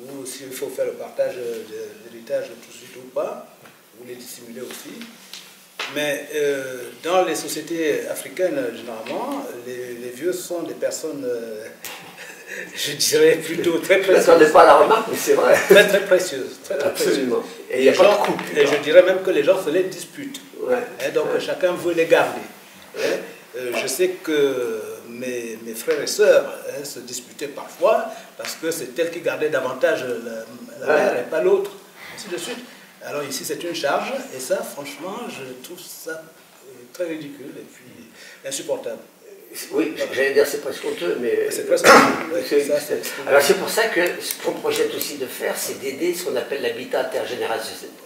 ou s'il faut faire le partage de l'héritage tout de suite ou pas, ou les dissimuler aussi. Mais dans les sociétés africaines, généralement, les vieux sont des personnes, je dirais plutôt très précieuses. Je n'attendais pas la remarque, mais c'est vrai. Très très précieuses. Absolument. Et il n'y a pas de couple. Et je dirais même que les gens se les disputent. Ouais. Donc chacun veut les garder. Je sais que mes frères et sœurs se disputaient parfois parce que c'est elle qui gardait davantage la mère et pas l'autre, ainsi de suite. Alors ici c'est une charge et ça franchement je trouve ça très ridicule et puis insupportable. Oui, j'allais dire c'est presque honteux, mais... C'est presque Alors c'est pour ça que ce qu'on projette aussi de faire, c'est d'aider ce qu'on appelle l'habitat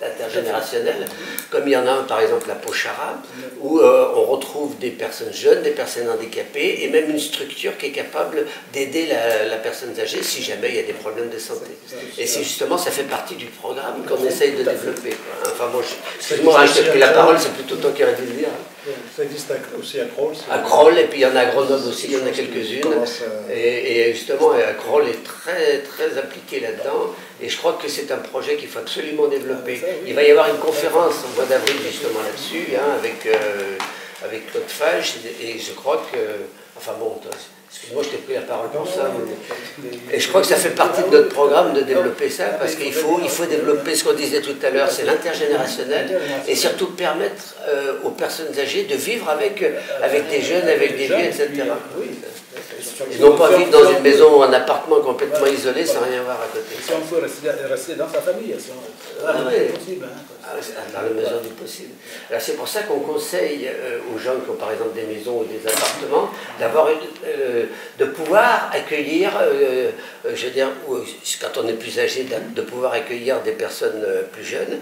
intergénérationnel, comme il y en a un par exemple à Pochara, où on retrouve des personnes jeunes, des personnes handicapées, et même une structure qui est capable d'aider la personne âgée si jamais il y a des problèmes de santé. Et c'est justement, ça fait partie du programme qu'on essaye de développer. Enfin bon, excuse-moi, je t'ai pris la parole, c'est plutôt toi qui aurais dû le dire. Ça existe aussi à Kroll. À Kroll, et puis il y en a à Grenoble aussi, il y en a quelques-unes. Et justement, Kroll est très, très impliqué là-dedans. Et je crois que c'est un projet qu'il faut absolument développer. Il va y avoir une conférence au mois d'avril justement là-dessus, avec Claude Fage. Et je crois que... Enfin bon, excuse-moi, je t'ai pris la parole pour ça. Et je crois que ça fait partie de notre programme de développer ça, parce qu'il faut développer ce qu'on disait tout à l'heure, c'est l'intergénérationnel, et surtout permettre aux personnes âgées de vivre avec des jeunes, avec des vieux, etc. Et non pas vivre dans une maison ou un appartement complètement isolé sans rien voir à côté. Si on peut rester dans sa famille, c'est possible. Dans la mesure du possible. Alors c'est pour ça qu'on conseille aux gens qui ont par exemple des maisons ou des appartements de pouvoir accueillir, je veux dire, quand on est plus âgé, de pouvoir accueillir des personnes plus jeunes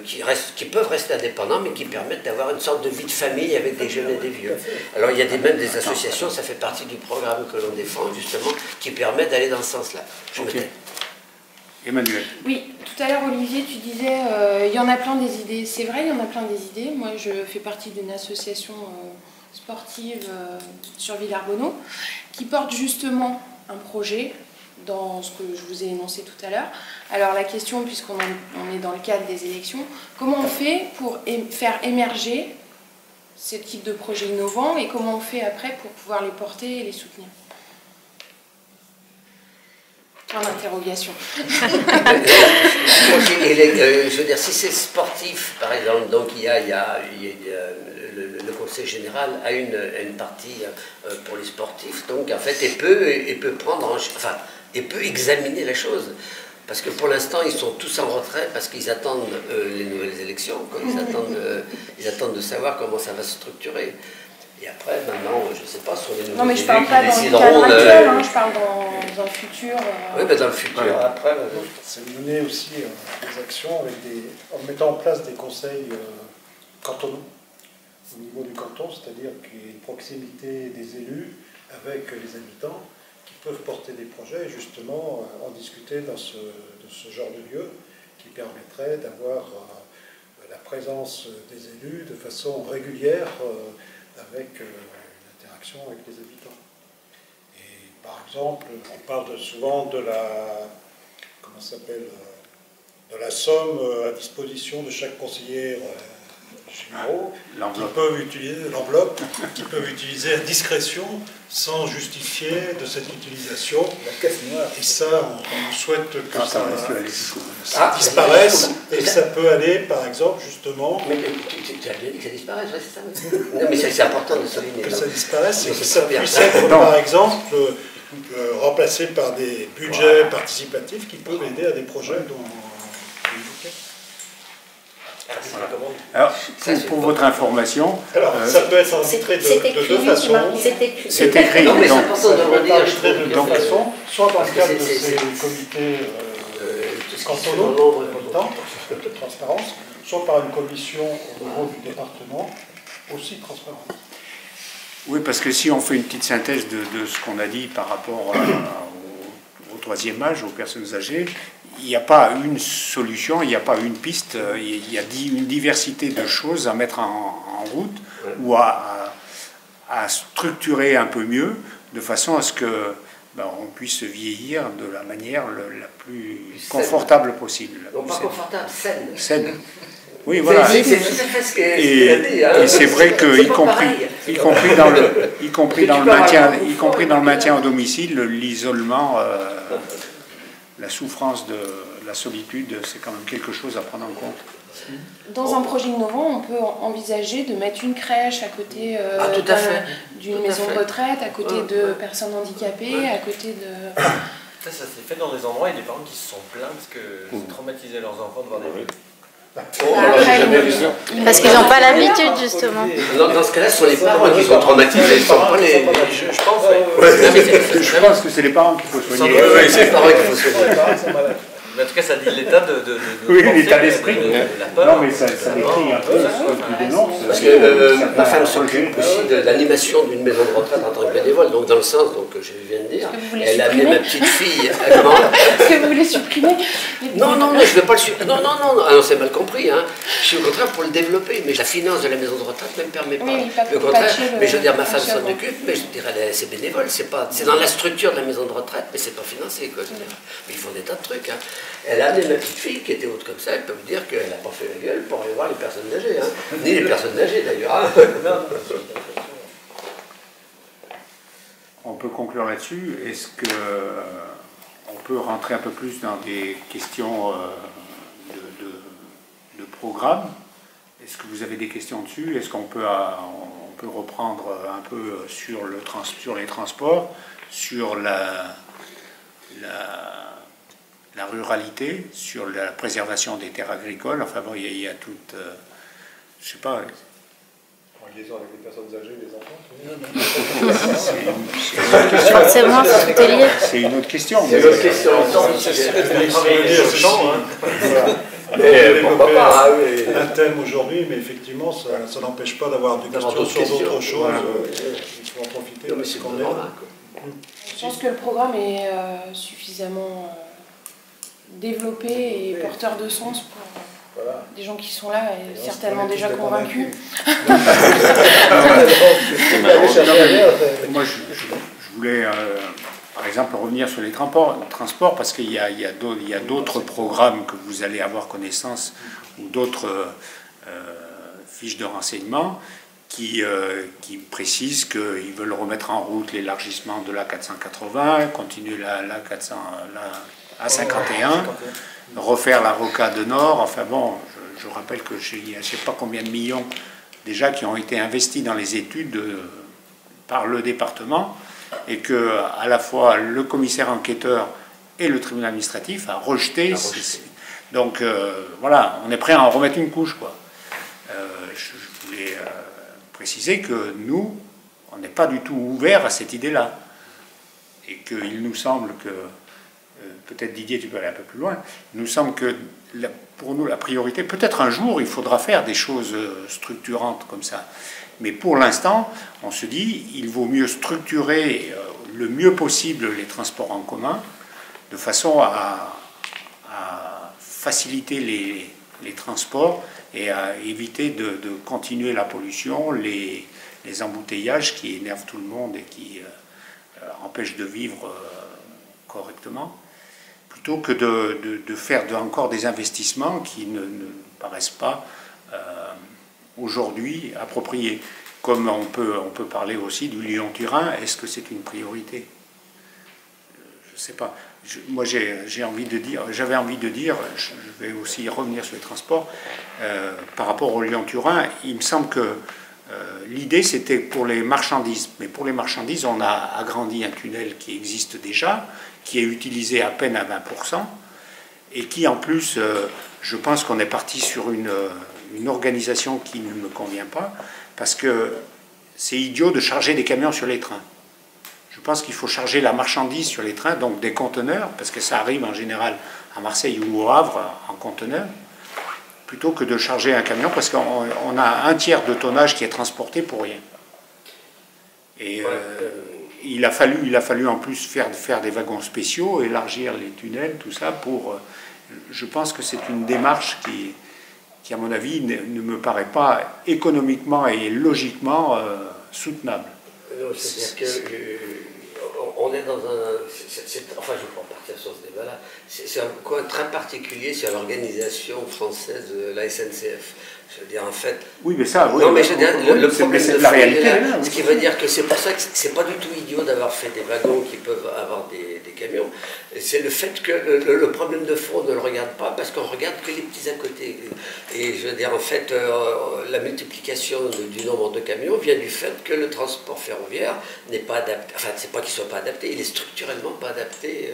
qui peuvent rester indépendants mais qui permettent d'avoir une sorte de vie de famille avec des jeunes et des vieux. Alors il y a même des associations, ça fait partie du programme que l'on défend justement, qui permet d'aller dans ce sens-là. Emmanuel. Oui, tout à l'heure Olivier, tu disais il y en a plein des idées. C'est vrai, il y en a plein des idées. Moi, je fais partie d'une association sportive sur Villarbonneau qui porte justement un projet dans ce que je vous ai énoncé tout à l'heure. Alors la question, puisqu'on est dans le cadre des élections, comment on fait pour faire émerger ce type de projet innovant et comment on fait après pour pouvoir les porter et les soutenir? En interrogation. Je veux dire, si c'est sportif, par exemple, donc il y a le Conseil général a une partie pour les sportifs, donc en fait, il peut prendre, enfin, il peut examiner la chose. Parce que pour l'instant, ils sont tous en retrait parce qu'ils attendent les nouvelles élections, quoi. Ils attendent de savoir comment ça va se structurer. Et après, maintenant, je ne sais pas, sur les nouveaux non, mais je élus parle pas qui dans le décideront cadre actuel, hein, je parle dans un futur. Oui, mais dans le futur, après... C'est mener aussi des actions en mettant en place des conseils cantonaux au niveau du canton, c'est-à-dire qu'il y ait une proximité des élus avec les habitants qui peuvent porter des projets et justement en discuter de ce genre de lieu qui permettrait d'avoir la présence des élus de façon régulière avec une interaction avec les habitants. Et par exemple, on parle souvent de de la somme à disposition de chaque conseiller généraux qui peuvent utiliser l'enveloppe, qui peuvent utiliser à discrétion sans justifier de cette utilisation. Et ça, on souhaite que ça disparaisse. Et ça peut aller, par exemple, justement... Mais tu as bien dit que ça disparaisse, c'est ça. Non, mais c'est important de souligner. Que ça disparaisse et que ça puisse être, par exemple, remplacé par des budgets participatifs qui peuvent aider à des projets dont... Alors, pour votre information, ça peut être enregistré de deux façons. C'est écrit. Non, mais c'est important de enregistrer de deux façons, soit dans le cadre de ces comités cantonaux de transparence, soit par une commission au niveau du département, aussi transparente. Oui, parce que si on fait une petite synthèse de ce qu'on a dit par rapport au troisième âge, aux personnes âgées, il n'y a pas une solution, il n'y a pas une piste, il y a une diversité de choses à mettre en route ou à structurer un peu mieux, de façon à ce que on puisse vieillir de la manière la plus confortable possible. Non, pas confortable, saine. Saine. Oui, voilà. C'est tout à fait ce qu'il a dit. Et c'est vrai que, y compris dans le maintien au domicile, l'isolement, la souffrance de la solitude, c'est quand même quelque chose à prendre en compte. Dans un projet innovant, on peut envisager de mettre une crèche à côté d'une maison de retraite, à côté de personnes handicapées, à côté de... Ça s'est fait dans des endroits et des parents qui se sont plaints parce que ça traumatisait leurs enfants de voir des rues. Parce qu'ils n'ont pas l'habitude, justement. Dans ce cas-là, ce sont les parents qui sont traumatisés, ce ne sont pas les... Je pense que c'est les parents qu'il faut soigner. Oui, c'est les parents qu'il faut soigner. Mais en tout cas, ça dit l'état de oui, l'état d'esprit. La peur. Non, mais ça décrit un peu ce que tu dénonces. Parce que ma femme s'occupe aussi de l'animation d'une maison de retraite en tant que bénévole, donc dans le sens que je viens de dire. Elle a amené ma petite fille. Est-ce que vous voulez supprimer? Non, je ne veux pas le supprimer. Non, ah non, c'est mal compris. Hein. Je suis au contraire pour le développer, mais la finance de la maison de retraite ne me permet pas. Oui, au contraire, mais je veux dire, ma femme s'en occupe, mais je dirais, c'est bénévole, c'est dans la structure de la maison de retraite, mais c'est pas financé. Quoi, mais ils font des tas de trucs. Hein. Elle a amené ma petite fille qui était haute comme ça, elle peut vous dire qu'elle n'a pas fait la gueule pour aller voir les personnes âgées, hein. Ni les personnes âgées d'ailleurs. Hein. On peut conclure là-dessus. Est-ce qu'on peut rentrer un peu plus dans des questions de programme? Est-ce que vous avez des questions dessus? Est-ce qu'on peut reprendre un peu sur les transports, sur la ruralité, sur la préservation des terres agricoles? Enfin bon, il y a toute... je sais pas... En liaison avec les personnes âgées, les enfants. Forcément, tout est lié. C'est une autre question. C'est une autre question. Mais pourquoi pas un thème aujourd'hui, mais effectivement, ça n'empêche pas d'avoir des questions sur d'autres choses. Il faut en profiter. Je pense que le programme est suffisamment développé et porteur de sens pour des gens qui sont là et certainement déjà convaincus. Moi, je voulais, par exemple, revenir sur les transports parce qu'il y a d'autres programmes que vous allez avoir connaissance ou d'autres fiches de renseignement qui précisent qu'ils veulent remettre en route l'élargissement de la 480, continuer la A51, refaire la rocade nord. Enfin bon, je rappelle que il y a je ne sais pas combien de millions déjà qui ont été investis dans les études par le département et que à la fois le commissaire enquêteur et le tribunal administratif a rejeté. Donc voilà, on est prêt à en remettre une couche, quoi. Je voulais préciser que nous, on n'est pas du tout ouvert à cette idée-là. Et qu'il nous semble que, peut-être Didier, tu peux aller un peu plus loin, il nous semble que pour nous, la priorité, peut-être un jour, il faudra faire des choses structurantes comme ça. Mais pour l'instant, on se dit, il vaut mieux structurer le mieux possible les transports en commun, de façon à faciliter les transports et à éviter de continuer la pollution, les embouteillages qui énervent tout le monde et qui empêchent de vivre correctement, plutôt que de faire encore des investissements qui ne paraissent pas aujourd'hui appropriés. Comme on peut parler aussi du Lyon-Turin, est-ce que c'est une priorité? Je ne sais pas. Moi, j'avais envie de dire, je vais aussi revenir sur les transports, par rapport au Lyon-Turin, il me semble que l'idée c'était pour les marchandises, mais pour les marchandises, on a agrandi un tunnel qui existe déjà, qui est utilisé à peine à 20%, et qui en plus, je pense qu'on est parti sur une organisation qui ne me convient pas, parce que c'est idiot de charger des camions sur les trains. Je pense qu'il faut charger la marchandise sur les trains, donc des conteneurs, parce que ça arrive en général à Marseille ou au Havre en conteneurs, plutôt que de charger un camion, parce qu'on a un tiers de tonnage qui est transporté pour rien. Et il a fallu en plus faire des wagons spéciaux, élargir les tunnels, tout ça, pour... je pense que c'est une démarche qui, à mon avis, ne me paraît pas économiquement et logiquement soutenable. C'est-à-dire qu'on est dans un... enfin, je peux en partir sur ce débat-là. C'est un coin très particulier sur l'organisation française de la SNCF. Je veux dire, en fait... Oui, mais ça... Oui, non, mais je veux dire, le problème de la réalité, là, ce qui veut dire que c'est pour ça que c'est pas du tout idiot d'avoir fait des wagons qui peuvent avoir des camions. C'est le fait que le problème de fond, on ne le regarde pas parce qu'on regarde que les petits à côté. Et je veux dire, en fait, la multiplication du nombre de camions vient du fait que le transport ferroviaire n'est pas adapté. Enfin, c'est pas qu'il soit pas adapté, il est structurellement pas adapté.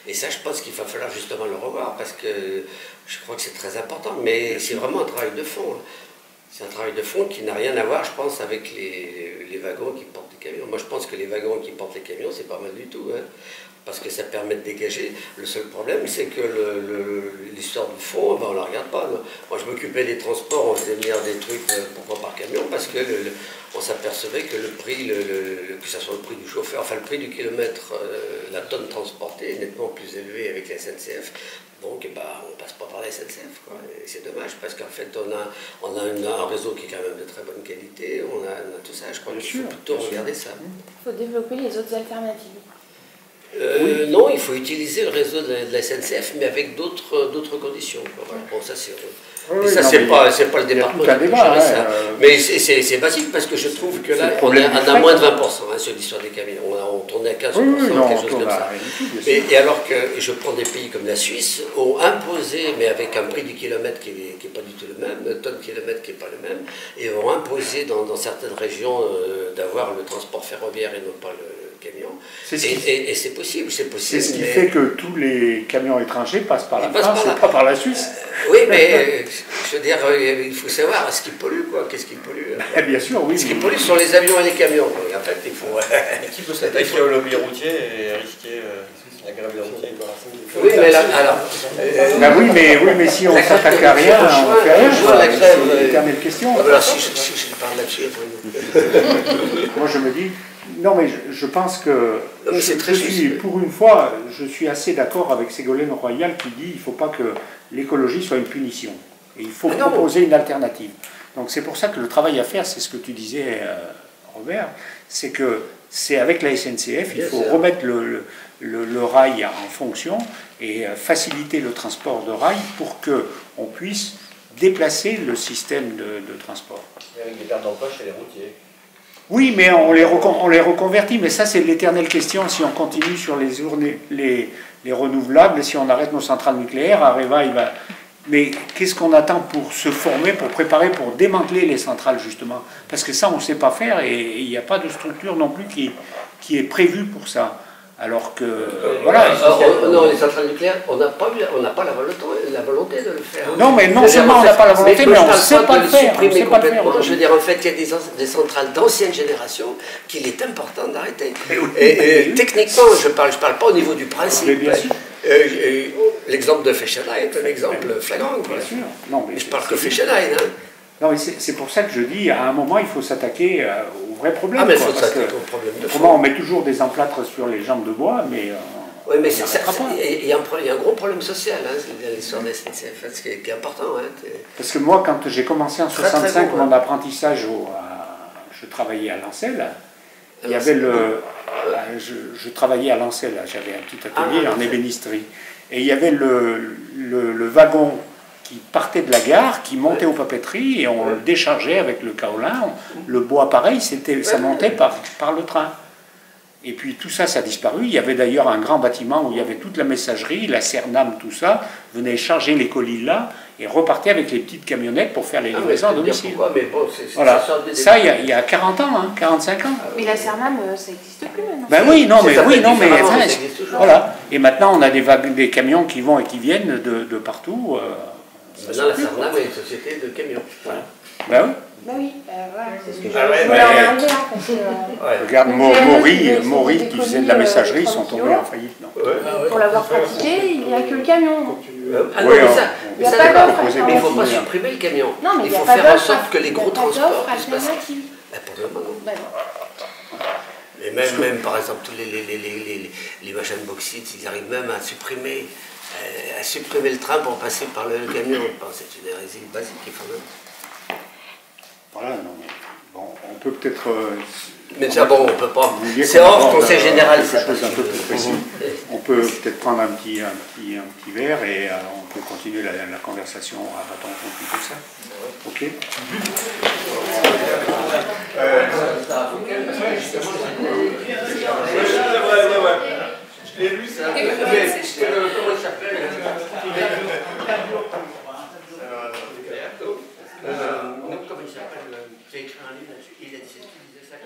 Et ça, je pense qu'il va falloir justement le revoir parce que je crois que c'est très important. Mais c'est vraiment un travail de fond. C'est un travail de fond qui n'a rien à voir, je pense, avec les wagons qui portent les camions. Moi, je pense que les wagons qui portent les camions, c'est pas mal du tout, hein, parce que ça permet de dégager. Le seul problème, c'est que l'histoire du fond, ben, on ne la regarde pas. Non. Moi, je m'occupais des transports, on faisait venir des trucs, pourquoi par camion, parce que on s'apercevait que le prix, que ce soit le prix du chauffeur, enfin le prix du kilomètre, la tonne transportée est nettement plus élevé avec la SNCF. Donc, bah, on ne passe pas par la SNCF, quoi. Et c'est dommage, parce qu'en fait, on a un réseau qui est quand même de très bonne qualité, on a tout ça. Je crois qu'il faut plutôt regarder ça. Il faut développer les autres alternatives. Non, il faut utiliser le réseau de la SNCF, mais avec d'autres conditions. Voilà. Bon, ça, c'est... Oui, ça, c'est pas le département qui peut gérer ça. Mais c'est basique parce que je trouve que là, on a moins de 20% hein, sur l'histoire des camions. On tournait à 15%, quelque chose comme ça. Et alors que je prends des pays comme la Suisse, ont imposé, mais avec un prix du kilomètre qui n'est pas du tout le même, tonne kilomètre qui n'est pas le même, et ont imposé dans certaines régions d'avoir le transport ferroviaire et non pas le camion. Et c'est possible, c'est possible. C'est ce qui fait que tous les camions étrangers passent par la France et pas par la Suisse. Oui, mais je veux dire, il faut savoir ce qui pollue, quoi. Qu'est-ce qui pollue? Bien sûr, oui. Ce qui pollue sont les avions et les camions. En fait, il faut... Qui peut s'attaquer au lobby routier et risquer la grève des routiers? Oui, mais là, alors... oui, mais si on ne s'attaque à rien, on ne fait rien. C'est l'éternelle question. Alors, si je parle là-dessus, après... Moi, je me dis... Non, mais je pense que pour une fois, je suis assez d'accord avec Ségolène Royal qui dit qu'il ne faut pas que l'écologie soit une punition. Et il faut proposer une alternative. Donc c'est pour ça que le travail à faire, c'est ce que tu disais, Robert, c'est que c'est avec la SNCF, il faut remettre le rail en fonction et faciliter le transport de rail pour qu'on puisse déplacer le système de transport. Et avec des pertes d'emploi chez les routiers. Oui, mais on les reconvertit, mais ça c'est l'éternelle question. Si on continue sur les renouvelables, si on arrête nos centrales nucléaires, Areva, il va... Mais qu'est-ce qu'on attend pour se former, pour préparer, pour démanteler les centrales justement? Parce que ça on ne sait pas faire et il n'y a pas de structure non plus qui est prévue pour ça. Alors que, voilà. Non, les centrales nucléaires, on n'a pas la volonté de le faire. Non, mais non seulement on n'a pas la volonté, mais on ne sait pas le faire. Je veux dire, en fait, il y a des centrales d'ancienne génération qu'il est important d'arrêter. Et techniquement, je parle pas au niveau du principe. L'exemple de Fessenheim est un exemple flagrant. Bien sûr. Non, mais je parle que Fessenheim. Non, mais c'est pour ça que je dis, à un moment, il faut s'attaquer au vrai problème. Ah, mais il faut s'attaquer au problème de fond. On met toujours des emplâtres sur les jambes de bois, mais... oui, mais il y a un gros problème social, l'histoire de la SNCF, ce qui est important. Parce que moi, quand j'ai commencé en 65 mon apprentissage, je travaillais à Lancel. Il y avait je travaillais à Lancel, j'avais un petit atelier en ébénisterie. Et il y avait le wagon qui partait de la gare, qui montait aux papeteries, et on le déchargeait avec le kaolin. Le bois, pareil, ça montait par le train. Et puis tout ça, ça a disparu. Il y avait d'ailleurs un grand bâtiment où il y avait toute la messagerie, la Cernam, tout ça, venait charger les colis là, et repartait avec les petites camionnettes pour faire les livraisons à domicile. Voilà. Ça, il y a 40 ans, 45 ans. Mais la Cernam, ça n'existe plus maintenant. Ben oui, mais voilà. Et maintenant, on a des camions qui vont et qui viennent de partout. Maintenant, la Cernam est une société de camions. Voilà. Ben oui. Ben oui, voilà, c'est ce que j'avais regarde, Maury qui faisait de la messagerie, ils sont tombés en faillite. Pour l'avoir pratiqué, il n'y a que le camion. Ah non, mais ça il ne faut pas supprimer le camion. Non, mais il faut faire en sorte que les gros transports puissent passer. Pour le moment, non. Et même, par exemple, tous les machins de bauxite, ils arrivent même à supprimer le train pour passer par le camion. C'est une hérésie basique, il faut même. Voilà, non, mais bon, on peut peut-être... mais ça, bon, on peut pas... C'est hors conseil général, quelque chose d'un peu plus précis. On peut peut-être prendre un petit verre et on peut continuer la conversation à bâton rompu, tout ça. Ok. Je l'ai lu, ça. Comment il s'appelle? Comment il s'appelle? Qui a écrit un livre là-dessus, il a dit ça, il disait ça,